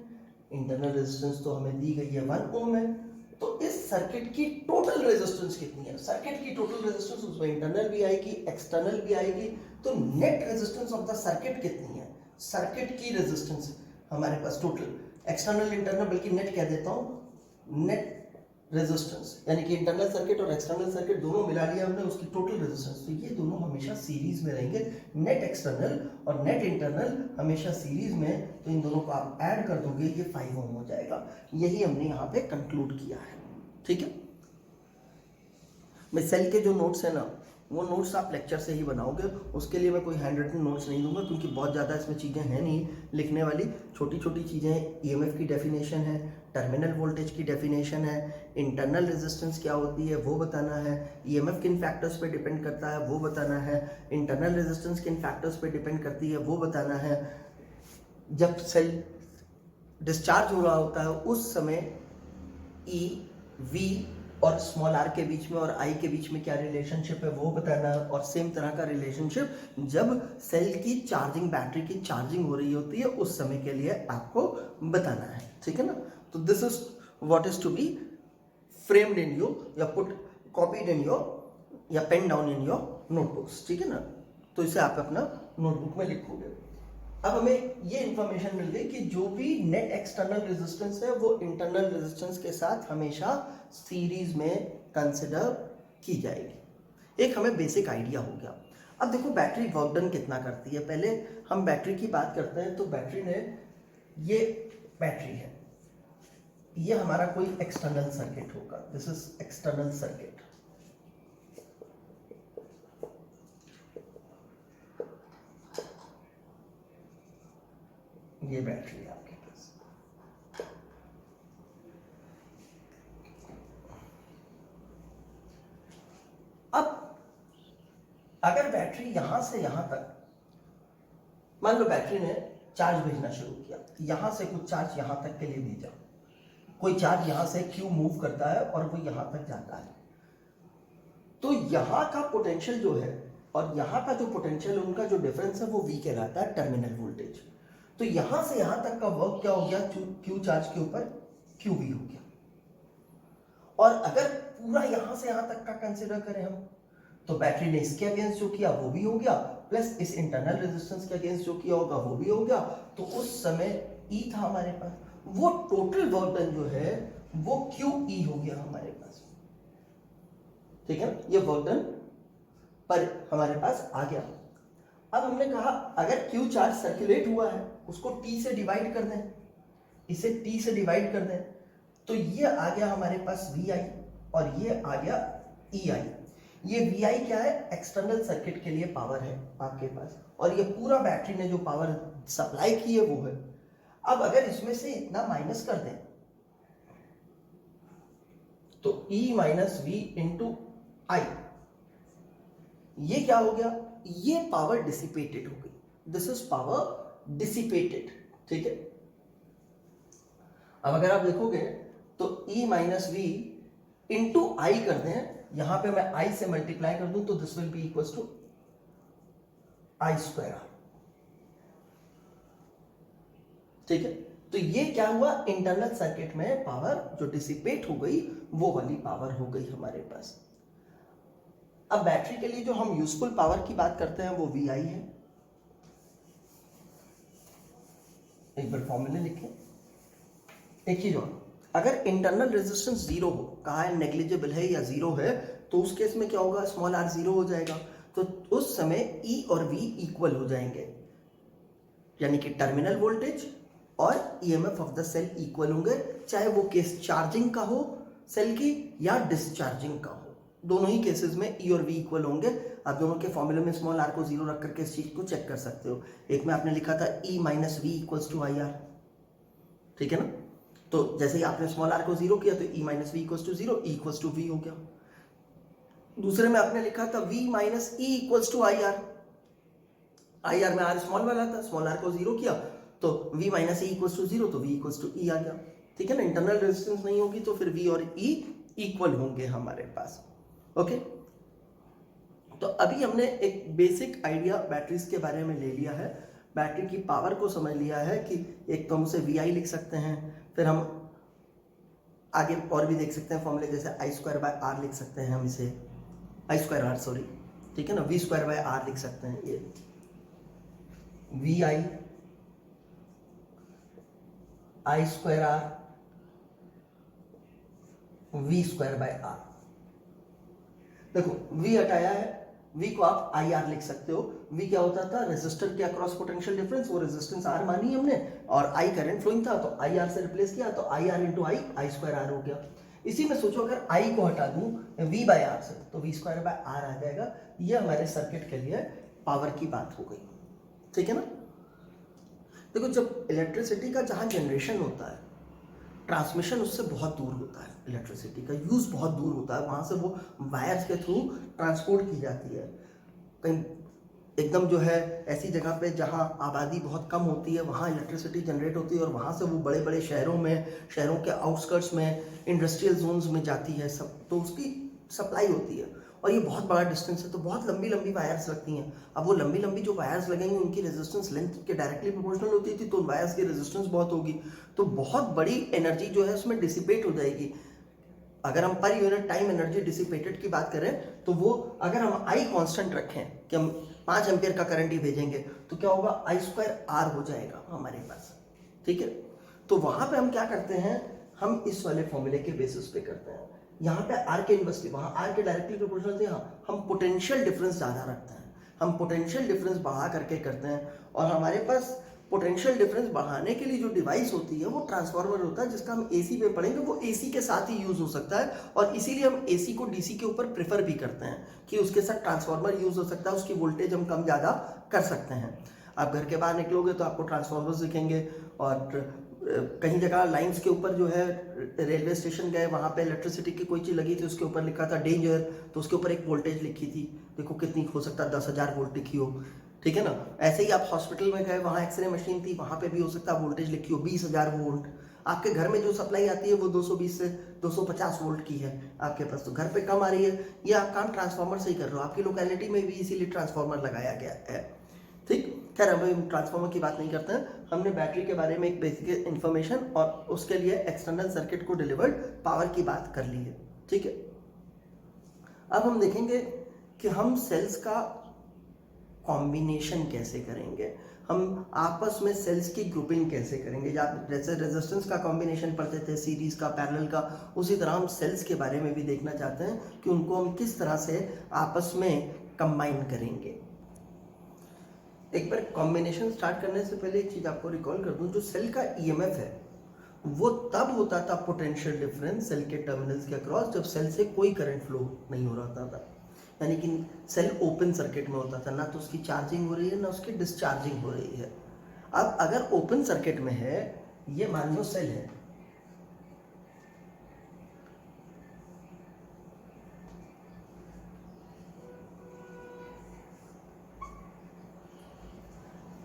इंटरनल रेजिस्टेंस तो हमें दी गई है 1 ओम है, तो इस सर्किट की टोटल रेजिस्टेंस कितनी है, सर्किट की टोटल रेजिस्टेंस, उसमें इंटरनल भी आएगी एक्सटर्नल भी आएगी, तो net resistance of the circuit कितनी है, सर्किट की रेजिस्टेंस हमारे पास टोटल, एक्सटर्नल इंटरनल बल्कि नेट कह देता हूं, नेट रेजिस्टेंस, यानी कि इंटरनल सर्किट और एक्सटर्नल सर्किट दोनों मिला लिया हमने, उसकी टोटल रेजिस्टेंस, तो ये दोनों हमेशा सीरीज में रहेंगे, नेट एक्सटर्नल और नेट इंटरनल हमेशा सीरीज में, तो इन दोनों को आप ऐड कर दोगे ये 5 ओम हो जाएगा। यही हमने यहाँ पे कंक्लूड किया है, ठीक है। मैं सेल के जो नोट्स है ना, वो नोट्स आप लेक्चर से ही बनाओगे, उसके लिए मैं कोई हैंड रिटन नोट्स नहीं दूंगा क्योंकि बहुत ज़्यादा इसमें चीज़ें हैं नहीं लिखने वाली, छोटी छोटी चीज़ें, ईएमएफ की डेफिनेशन है, टर्मिनल वोल्टेज की डेफिनेशन है, इंटरनल रेजिस्टेंस क्या होती है वो बताना है, ईएमएफ किन फैक्टर्स पे डिपेंड करता है वो बताना है, इंटरनल रेजिस्टेंस किन फैक्टर्स पे डिपेंड करती है वो बताना है, जब सेल डिस्चार्ज हो रहा होता है उस समय ई वी और स्मॉल आर के बीच में और आई के बीच में क्या रिलेशनशिप है वो बताना है, और सेम तरह का रिलेशनशिप जब सेल की चार्जिंग, बैटरी की चार्जिंग हो रही होती है उस समय के लिए आपको बताना है, ठीक है ना। तो this is what is to be framed in you या पुट कॉपीड इन योर या pen down in your notebooks, ठीक है ना। तो इसे आप अपना नोटबुक में लिखोगे। अब हमें ये इंफॉर्मेशन मिल गई कि जो भी नेट एक्सटर्नल रेजिस्टेंस है वो इंटरनल रेजिस्टेंस के साथ हमेशा सीरीज में कंसिडर की जाएगी। एक हमें बेसिक आइडिया हो गया। अब देखो बैटरी वर्क डन कितना करती है। पहले हम बैटरी की बात करते हैं, तो बैटरी ने, ये बैटरी है, ये हमारा कोई एक्सटर्नल सर्किट होगा, दिस इज एक्सटर्नल सर्किट। ये बैटरी है आपके पास। अब अगर बैटरी यहां से यहां तक, मान लो बैटरी ने चार्ज भेजना शुरू किया, यहां से कुछ चार्ज यहां तक के लिए भेजा, कोई चार्ज यहां से क्यू मूव करता है और वो यहां तक जाता है, तो यहां का पोटेंशियल जो है और यहां का जो पोटेंशियल, उनका जो डिफरेंस है वो V कहलाता है, टर्मिनल वोल्टेज। तो यहां से यहां तक का वर्क क्या हो गया, क्यू चार्ज के ऊपर QV हो गया। और अगर पूरा यहां से यहां तक का कंसिडर करें हम, तो बैटरी ने इसके अगेंस्ट जो किया वो भी हो गया, प्लस इस इंटरनल रेजिस्टेंस के अगेंस्ट जो किया होगा वो भी हो गया। तो उस समय ई था हमारे पास, वो टोटल वर्क डन जो है वो क्यू ई हो गया हमारे पास। ठीक है, ये वर्क डन पर हमारे पास आ गया। अब हमने कहा अगर क्यू चार्ज सर्कुलेट हुआ है उसको टी से डिवाइड कर दें, इसे टी से डिवाइड कर दें, तो ये आ गया हमारे पास वी आई और ये आ गया ई आई। ये वी आई क्या है, एक्सटर्नल सर्किट के लिए पावर है आपके पास, और ये पूरा बैटरी ने जो पावर सप्लाई की है वो है। अब अगर इसमें से इतना माइनस कर दें तो E माइनस वी इंटू आई, ये क्या हो गया, ये पावर डिसिपेटेड हो गई, दिस इज पावर डिसिपेटेड। ठीक है, अब अगर आप देखोगे तो E माइनस वी इंटू आई कर दें, यहां पे मैं I से मल्टीप्लाई कर दूं तो this will be equal to I square. ठीक है, तो ये क्या हुआ, इंटरनल सर्किट में पावर जो डिसिपेट हो गई वो वाली पावर हो गई हमारे पास। अब बैटरी के लिए जो हम यूजफुल पावर की बात करते हैं वो वी आई है। एक बार फॉर्मूले लिखें। एक चीज और, अगर इंटरनल रेजिस्टेंस जीरो हो, कहा है नेग्लिजिबल है या जीरो है, तो उस केस में क्या होगा, स्मॉल आर जीरो हो जाएगा, तो उस समय ई और वी इक्वल हो जाएंगे, यानी कि टर्मिनल वोल्टेज और EMF of the cell equal होंगे, चाहे वो केस चार्जिंग का हो सेल की या डिस्चार्जिंग का हो, दोनों ही केसेस में ई और वी इक्वल होंगे। आप दोनों के फॉर्मूले में स्मॉल आर को जीरो रख करके इस चीज को चेक कर सकते हो। एक में आपने लिखा था E minus V equals to I R, ठीक है ना, तो जैसे ही आपने स्मॉल आर को जीरो किया तो E minus V equals to zero, E equals to V हो गया। दूसरे में आपने लिखा था V minus E equals to I R, I R में आर स्मॉल वाला था, स्मॉल आर को जीरो किया तो v minus E equals to zero, तो v इक्वल्स टू ई आ गया। ठीक है ना, इंटरनल रेजिस्टेंस नहीं होगी तो फिर v और e इक्वल होंगे हमारे पास। ओके, तो अभी हमने एक बेसिक आइडिया बैटरीज के बारे में ले लिया है, बैटरी की पावर को समझ लिया है कि एक तो हम उसे वी आई लिख सकते हैं, फिर हम आगे और भी देख सकते हैं फॉर्मूले, जैसे आई स्क्वायर बाय आर लिख सकते हैं हम इसे, आई स्क्वायर आर सॉरी, ठीक है ना, वी स्क्वायर बाय आर लिख सकते हैं, ये V I I square R V square by R. देखो v हटाया है, v को आप आई आर लिख सकते हो। v क्या होता था, रेजिस्टर के अक्रॉस पोटेंशियल डिफरेंस, वो रेजिस्टेंस r मानी हमने, और i करंट फ्लोइंग था तो आई आर से रिप्लेस किया तो I R into I square R हो गया। इसी में सोचो अगर i को हटा दूं v बाय आर से तो v स्क्वायर बाय आर आ जाएगा। ये हमारे सर्किट के लिए पावर की बात हो गई, ठीक है ना। देखो, जब इलेक्ट्रिसिटी का जहां जनरेशन होता है, ट्रांसमिशन उससे बहुत दूर होता है, इलेक्ट्रिसिटी का यूज बहुत दूर होता है, वहां से वो वायर्स के थ्रू ट्रांसपोर्ट की जाती है। कहीं एकदम जो है ऐसी जगह पे जहां आबादी बहुत कम होती है वहां इलेक्ट्रिसिटी जनरेट होती है, और वहां से वो बड़े बड़े शहरों में, शहरों के आउटस्कर्ट्स में, इंडस्ट्रियल जोन्स में जाती है सब, तो उसकी सप्लाई होती है। और ये बहुत बड़ा डिस्टेंस है तो बहुत लंबी लंबी वायर्स लगती हैं। अब वो लंबी लंबी जो वायर्स लगेंगी उनकी रेजिस्टेंस लेंथ के डायरेक्टली प्रोपोर्शनल होती थी, तो उन वायर्स की रेजिस्टेंस बहुत होगी, तो बहुत बड़ी एनर्जी जो है उसमें डिसिपेट हो जाएगी। अगर हम per unit time energy dissipated की बात करें तो वो, अगर हम आई कांस्टेंट रखें कि हम 5 एम्पियर का करंट ही भेजेंगे तो क्या होगा, आई स्क्वायर आर हो जाएगा हमारे पास, ठीक है। तो वहां पे हम क्या करते हैं, हम इस वाले फॉर्मूले के बेसिस पे करते हैं। यहाँ पे आर के इनवर्सली, वहां आर के डायरेक्टली प्रोपोर्शनल थे, हम पोटेंशियल डिफरेंस ज्यादा रखते हैं, हम पोटेंशियल डिफरेंस बढ़ा करके करते हैं। और हमारे पास पोटेंशियल डिफरेंस बढ़ाने के लिए जो डिवाइस होती है वो ट्रांसफार्मर होता है, जिसका हम एसी पे पढ़ेंगे, वो एसी के साथ ही यूज हो सकता है, और इसीलिए हम एसी को डीसी के ऊपर प्रेफर भी करते हैं कि उसके साथ ट्रांसफार्मर यूज हो सकता है, उसकी वोल्टेज हम कम ज़्यादा कर सकते हैं। आप घर के बाहर निकलोगे तो आपको ट्रांसफार्मर्स दिखेंगे, और कहीं जगह लाइंस के ऊपर जो है, रेलवे स्टेशन गए वहाँ पे इलेक्ट्रिसिटी की कोई चीज़ लगी थी, उसके ऊपर लिखा था डेंजर, तो उसके ऊपर एक वोल्टेज लिखी थी, देखो कितनी हो सकता है 10,000 वोल्ट लिखी हो, ठीक है ना। ऐसे ही आप हॉस्पिटल में गए, वहाँ एक्सरे मशीन थी, वहाँ पे भी हो सकता है वोल्टेज लिखी हो 20,000 वोल्ट। आपके घर में जो सप्लाई आती है वो 220 से 250 वोल्ट की है आपके पास, तो घर पे कम आ रही है, ये आप काम ट्रांसफार्मर से ही कर रहे हो, आपकी लोकेलिटी में भी इसीलिए ट्रांसफार्मर लगाया गया है, ठीक। खैर हम ट्रांसफार्मर की बात नहीं करते हैं, हमने बैटरी के बारे में एक बेसिक इन्फॉर्मेशन और उसके लिए एक्सटर्नल सर्किट को डिलीवर्ड पावर की बात कर ली है, ठीक है। अब हम देखेंगे कि हम सेल्स का कॉम्बिनेशन कैसे करेंगे, हम आपस में सेल्स की ग्रुपिंग कैसे करेंगे। जैसे रेजिस्टेंस का कॉम्बिनेशन पढ़ते थे, सीरीज का, पैरेलल का, उसी तरह हम सेल्स के बारे में भी देखना चाहते हैं कि उनको हम किस तरह से आपस में कंबाइन करेंगे। एक बार कॉम्बिनेशन स्टार्ट करने से पहले एक चीज आपको रिकॉल कर दूं, जो सेल का ईएमएफ है वो तब होता था पोटेंशियल डिफरेंस सेल के टर्मिनल्स के अक्रॉस जब सेल से कोई करंट फ्लो नहीं हो रहा था, यानी कि सेल ओपन सर्किट में होता था, ना तो उसकी चार्जिंग हो रही है ना उसकी डिस्चार्जिंग हो रही है। अब अगर ओपन सर्किट में है, ये मान लो सेल है,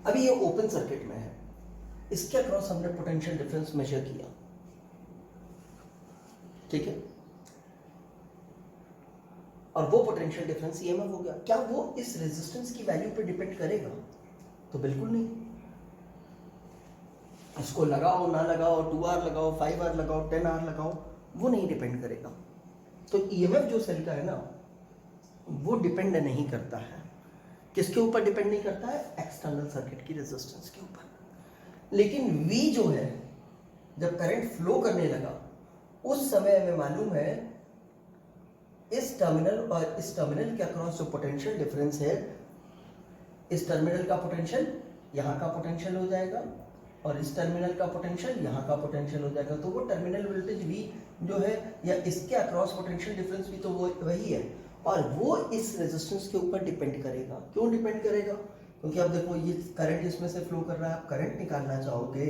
अभी ये ओपन सर्किट में है, इसके अक्रॉस हमने पोटेंशियल डिफरेंस मेजर किया, ठीक है, और वो पोटेंशियल डिफरेंस ईएमएफ हो गया। क्या वो इस रेजिस्टेंस की वैल्यू पे डिपेंड करेगा? तो बिल्कुल नहीं। इसको लगाओ ना लगाओ, 2R लगाओ, 5R लगाओ, 10R लगाओ, वो नहीं डिपेंड करेगा। तो ईएमएफ जो सेल का है ना, वो डिपेंड नहीं करता है। किसके ऊपर डिपेंड नहीं करता है? एक्सटर्नल सर्किट की रेजिस्टेंस के ऊपर। लेकिन V जो है, जब करंट फ्लो करने लगा उस समय हमें मालूम है इस टर्मिनल और इस टर्मिनल के अक्रॉस जो पोटेंशियल डिफरेंस है, इस टर्मिनल का पोटेंशियल यहाँ का पोटेंशियल हो जाएगा और इस टर्मिनल का पोटेंशियल यहाँ का पोटेंशियल हो जाएगा। तो वो टर्मिनल वोल्टेज V जो है या इसके अक्रॉस पोटेंशियल डिफरेंस भी तो वो वही है, और वो इस रेजिस्टेंस के ऊपर डिपेंड करेगा। क्यों डिपेंड करेगा? क्योंकि अब देखो ये करंट इसमें से फ्लो कर रहा है, आप करंट निकालना चाहोगे,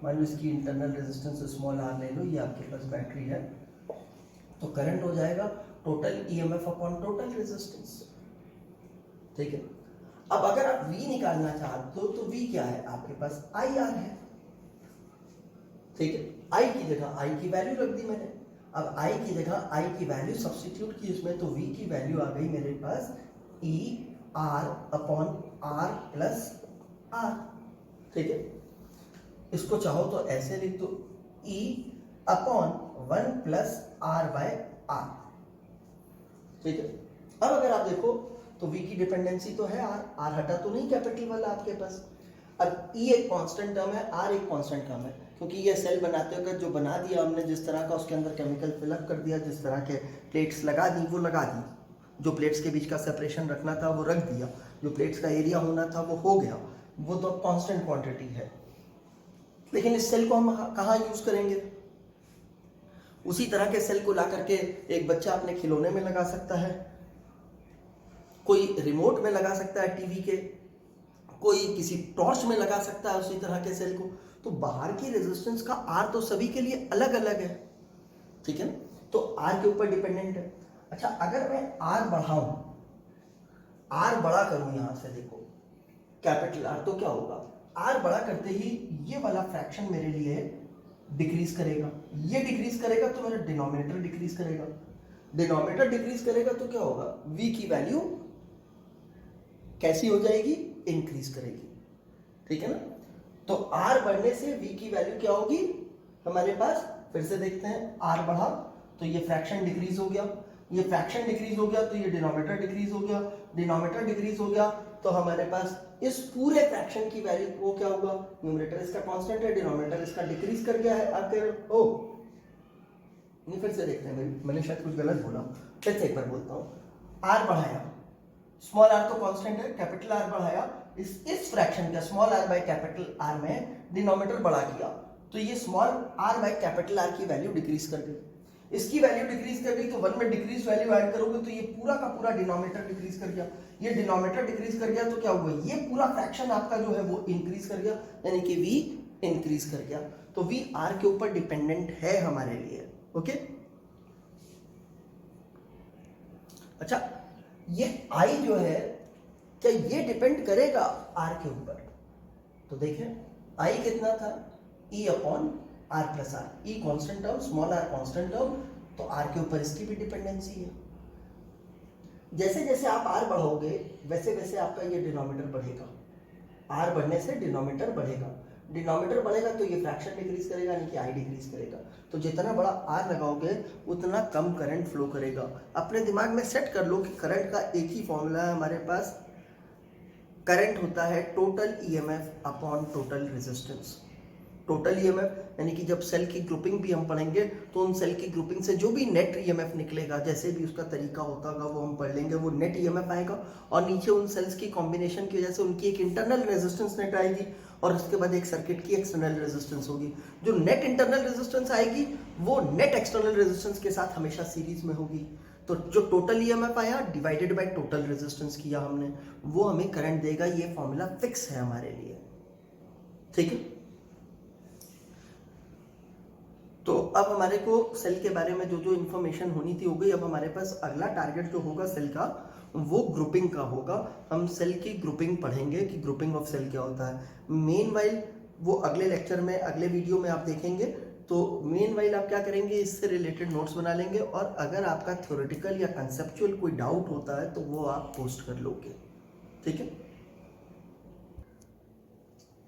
मान लो इसकी इंटरनल रेजिस्टेंस स्मॉल r ले लो, ये आपके पास बैटरी है, तो करंट हो जाएगा total EMF upon total resistance, ठीक है। अब अगर आप V निकालना चाहते हो तो V क्या है? आपके पास IR है, ठीक है। I की जगह I की वैल्यू रख दी मैंने। अब I की जगह I की वैल्यू सब्स्टिट्यूट की इसमें, तो V की वैल्यू आ गई मेरे पास ER upon R plus R, ठीक है। इसको चाहो तो ऐसे लिख दो, E upon 1 plus R by R, ठीक है। अब अगर आप देखो तो V की डिपेंडेंसी तो है R हटा तो नहीं कैपिटल वाला आपके पास। अब E एक कांस्टेंट टर्म है, R एक कांस्टेंट टर्म है, क्योंकि ये सेल बनाते वक्त जो बना दिया हमने, जिस तरह का उसके अंदर केमिकल फिलअप कर दिया, जिस तरह के प्लेट्स लगा दी वो लगा दी, जो प्लेट्स के बीच का सेपरेशन रखना था वो रख दिया, जो प्लेट्स का एरिया होना था वो हो गया, वो तो कांस्टेंट क्वांटिटी है। लेकिन इस सेल को हम कहाँ यूज करेंगे? उसी तरह के सेल को ला करके एक बच्चा अपने खिलौने में लगा सकता है, कोई रिमोट में लगा सकता है टीवी के, कोई किसी टॉर्च में लगा सकता है उसी तरह के सेल को। तो बाहर की रेजिस्टेंस का R तो सभी के लिए अलग अलग है, ठीक है ना, तो R के ऊपर डिपेंडेंट है। अच्छा, अगर मैं R बढ़ाऊं, R बड़ा करूं, यहां से देखो कैपिटल R, तो क्या होगा? R बड़ा करते ही ये वाला फ्रैक्शन मेरे लिए डिक्रीज करेगा, ये डिक्रीज करेगा तो मेरा डिनोमिनेटर डिक्रीज करेगा, डिनोमिनेटर डिक्रीज करेगा तो क्या होगा? V की वैल्यू कैसी हो जाएगी? इंक्रीज करेगी, ठीक है ना। तो R बढ़ने से V की वैल्यू क्या होगी हमारे पास? फिर से देखते हैं, R बढ़ा तो ये फ्रैक्शन डिक्रीज हो गया, ये फ्रैक्शन डिक्रीज हो गया तो ये डिनोमिनेटर डिक्रीज हो गया, डिनोमिनेटर डिक्रीज हो गया तो हमारे पास इस पूरे फ्रैक्शन की वैल्यू वो क्या होगा? न्यूमरेटर इसका कांस्टेंट है, डिनोमिनेटर इसका डिक्रीज कर गया है। अगर नहीं, फिर से देखते हैं, मैंने शायद कुछ गलत बोला, फिर से एक बार बोलता हूँ। R बढ़ाया, स्मॉल r तो कांस्टेंट है, कैपिटल R बढ़ाया, इस फ्रैक्शन का small r by capital R में डिनोमिनेटर बढ़ा किया, तो ये स्मॉल r बाय कैपिटल R की वैल्यू डिक्रीज कर गई, इसकी वैल्यू डिक्रीज कर गई, तो 1 में डिक्रीज वैल्यू ऐड करोगे तो ये पूरा का पूरा डिनोमिनेटर डिक्रीज कर गया, ये डिनोमिनेटर डिक्रीज कर गया तो क्या हुआ? ये पूरा फ्रैक्शन आपका जो है वो इंक्रीज कर गया, यानी कि V इंक्रीज कर गया। तो V R के ऊपर डिपेंडेंट है हमारे लिए, ओके। अच्छा, ये I जो है क्या ये डिपेंड करेगा R के ऊपर? तो देखें, I कितना था? E upon R plus R, E constant term, small r constant term, तो R के ऊपर इसकी भी डिपेंडेंसी है। जैसे जैसे आप R बढ़ाओगे वैसे वैसे आपका ये डिनोमिनेटर बढ़ेगा, R बढ़ने से डिनोमिनेटर बढ़ेगा, डिनोमिनेटर बढ़ेगा तो ये फ्रैक्शन डिक्रीज करेगा, यानी कि आई डिक्रीज करेगा। तो जितना बड़ा आर लगाओगे उतना कम करंट फ्लो करेगा। अपने दिमाग में सेट कर लो कि करंट का एक ही फॉर्मूला है हमारे पास, करंट होता है total EMF upon total resistance. Total EMF यानी कि जब सेल की ग्रुपिंग भी हम पढ़ेंगे तो उन सेल की ग्रुपिंग से जो भी नेट ईएमएफ निकलेगा, जैसे भी उसका तरीका होता होगा वो हम पढ़ लेंगे, वो नेट ईएमएफ आएगा। और नीचे उन सेल्स की कॉम्बिनेशन की वजह से उनकी एक इंटरनल रेजिस्टेंस नेट आएगी और उसके बाद एक सर्किट की एक्सटर्नल रेजिस्टेंस होगी। जो नेट इंटरनल रेजिस्टेंस आएगी वो नेट एक्सटर्नल रेजिस्टेंस के साथ हमेशा सीरीज में होगी। तो जो टोटल ईएमएफ आया डिवाइडेड बाय टोटल रेजिस्टेंस किया हमने, वो हमें करंट देगा। ये फॉर्मूला फिक्स है हमारे लिए, ठीक है। तो अब हमारे को सेल के बारे में जो जो इन्फॉर्मेशन होनी थी हो गई। अब हमारे पास अगला टारगेट जो होगा सेल का वो ग्रुपिंग का होगा। हम सेल की ग्रुपिंग पढ़ेंगे कि ग्रुपिंग ऑफ सेल क्या होता है। मेनवाइल वो अगले लेक्चर में, अगले वीडियो में आप देखेंगे। तो मेनवाइल आप क्या करेंगे, इससे रिलेटेड नोट्स बना लेंगे और अगर आपका थ्योरेटिकल या कंसेप्चुअल कोई डाउट होता है तो वो आप पोस्ट कर लोगे, ठीक है।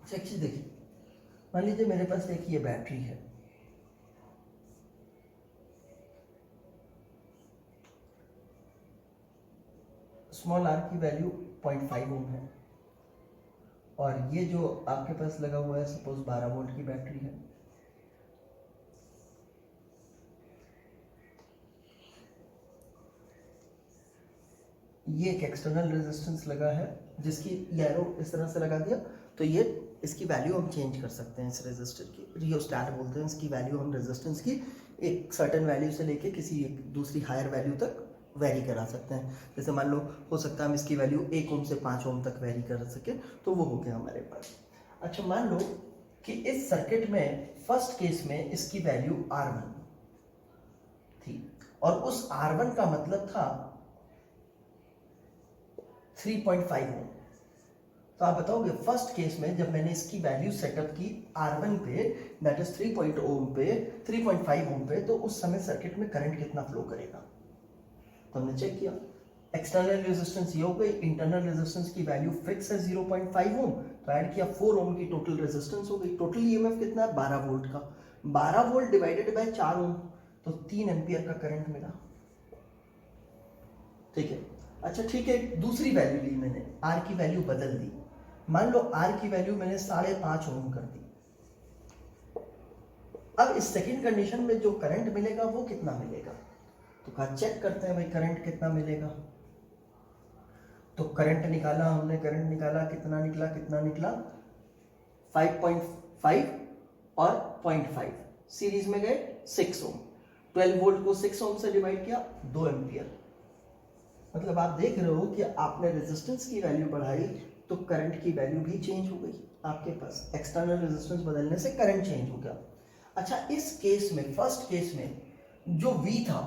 चलिए देखिए, मान लीजिए मेरे पास एक ये बैटरी है, स्मॉल आर की वैल्यू 0.5 ओम है और ये जो आपके पास लगा हुआ है सपोज 12 वोल्ट की बैटरी है। ये एक एक्सटर्नल रेजिस्टेंस लगा है जिसकी एरो इस तरह से लगा दिया, तो ये इसकी वैल्यू हम चेंज कर सकते हैं। इस रेजिस्टर की रियोस्टैट बोलते हैं, इसकी वैल्यू हम रेजिस्टेंस की एक सर्टेन वैल्यू से लेके किसी एक दूसरी हायर वैल्यू तक वेरी करा सकते हैं। जैसे मान लो हो सकता है हम इसकी वैल्यू 1 ओम से 5 ओम तक वेरी कर सके, तो वो हो गया हमारे पास। अच्छा, मान लो कि इस सर्किट में फर्स्ट केस में इसकी वैल्यू R1 थी और उस R1 का मतलब था 3.5 ओम। तो आप बताओगे फर्स्ट केस में जब मैंने इसकी वैल्यू सेटअप की R1 पे, दैट इज 3.5 ओम पे, तो उस समय सर्किट में करंट कितना फ्लो करेगा। तो हमने चेक किया, एक्सटर्नल रेजिस्टेंस ये हो गई, इंटरनल रेजिस्टेंस की वैल्यू फिक्स है 0.5 ओम, तो ऐड किया 4 ओम की टोटल रेजिस्टेंस हो गई। टोटल ईएमएफ कितना है 12 वोल्ट का, 12 वोल्ट डिवाइडेड बाय 4 ओम, तो 3 एम्पियर का करंट मिला, ठीक है। अच्छा ठीक है, दूसरी वैल्यू ली मैंने, आर की वैल्यू बदल दी। मान लो आर की वैल्यू मैंने 5.5 ओम कर दी। अब इस सेकंड कंडीशन में जो करंट मिलेगा वो कितना मिलेगा, तो कहा चेक करते हैं भाई करंट कितना मिलेगा। तो करंट निकाला हमने, करंट निकाला, कितना निकला 5.5 और 0.5 सीरीज में गए 6 ओम। 12 वोल्ट को 6 ओम से डिवाइड किया 2 एम्पियर। मतलब आप देख रहे हो कि आपने रेजिस्टेंस की वैल्यू बढ़ाई तो करंट की वैल्यू भी चेंज हो गई आपके पास। एक्सटर्नल रेजिस्टेंस बदलने से करंट चेंज हो गया। अच्छा, इस केस में, फर्स्ट केस में जो V था,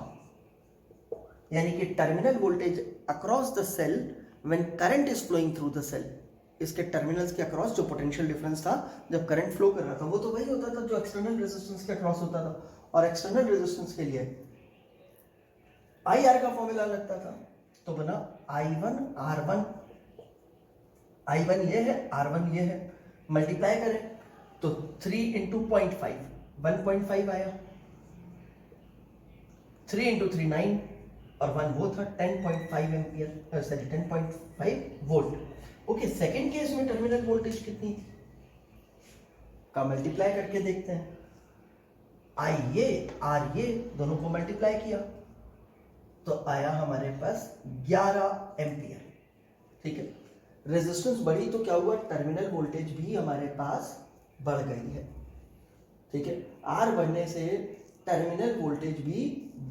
यानी कि terminal voltage across the cell when current is flowing through the cell, इसके टर्मिनल्स के अक्रॉस जो पोटेंशियल डिफरेंस था जब करंट फ्लो कर रहा था, वो तो वही होता था जो एक्सटर्नल रेजिस्टेंस के अक्रॉस होता था। और एक्सटर्नल रेजिस्टेंस के लिए IR का फॉर्मूला लगता था, तो बना I1 R1, I1 ये है, R1 ये है, मल्टीप्लाई करें तो 3 इंटू 0.5, 1.5 आया, 3 इंटू 3 9 और 1 वो था 10.5 ampere, sorry 10.5 volt. Okay, second case में टर्मिनल वोल्टेज कितनी थी का मल्टीप्लाई करके देखते हैं। I ये R ये दोनों को मल्टीप्लाई किया तो आया हमारे पास 11 एम्पियर, ठीक है। रेजिस्टेंस बढ़ी तो क्या हुआ, टर्मिनल वोल्टेज भी हमारे पास बढ़ गई है, ठीक है। R बढ़ने से टर्मिनल वोल्टेज भी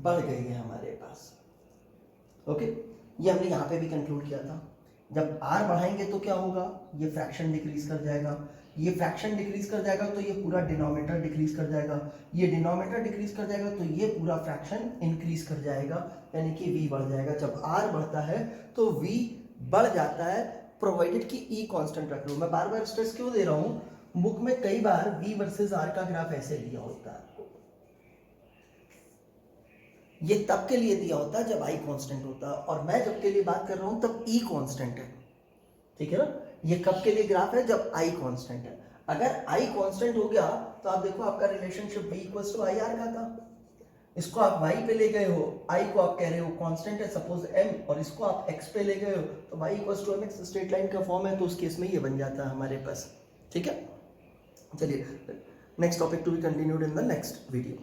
बढ़ गई है हमारे पास, ओके। ये हमने यहाँ पे भी कंक्लूड किया था। जब R बढ़ाएंगे तो क्या होगा, ये फ्रैक्शन डिक्रीज कर जाएगा, ये फ्रैक्शन डिक्रीज कर जाएगा तो ये पूरा डिनोमिनेटर डिक्रीज कर जाएगा, ये डिनोमिनेटर डिक्रीज कर जाएगा तो ये पूरा फ्रैक्शन इंक्रीज कर जाएगा, यानी कि V बढ़ जाएगा। जब R बढ़ता है तो V बढ़ जाता है, प्रोवाइडेड कि E कांस्टेंट रख लो। मैं बार बार स्ट्रेस क्यों दे रहा हूँ, बुक में कई बार V वर्सेस R का ग्राफ ऐसे लिया होता है, ये तब के लिए दिया होता है जब I कांस्टेंट होता है, और मैं जब के लिए बात कर रहा हूं तब E कांस्टेंट है, ठीक है ना। ये कब के लिए ग्राफ है, जब I कांस्टेंट है। अगर आई कांस्टेंट हो गया तो आप देखो आपका relationship v equals to I R का था। इसको आप y पे ले गए हो, i को आप कह रहे हो कांस्टेंट है सपोज m, और इसको आप x पे ले गए हो तो y equals to mx straight line का फॉर्म है, तो उस केस में ये बन जाता है हमारे पास। ठीक है, चलिए next topic to be continued in the next video.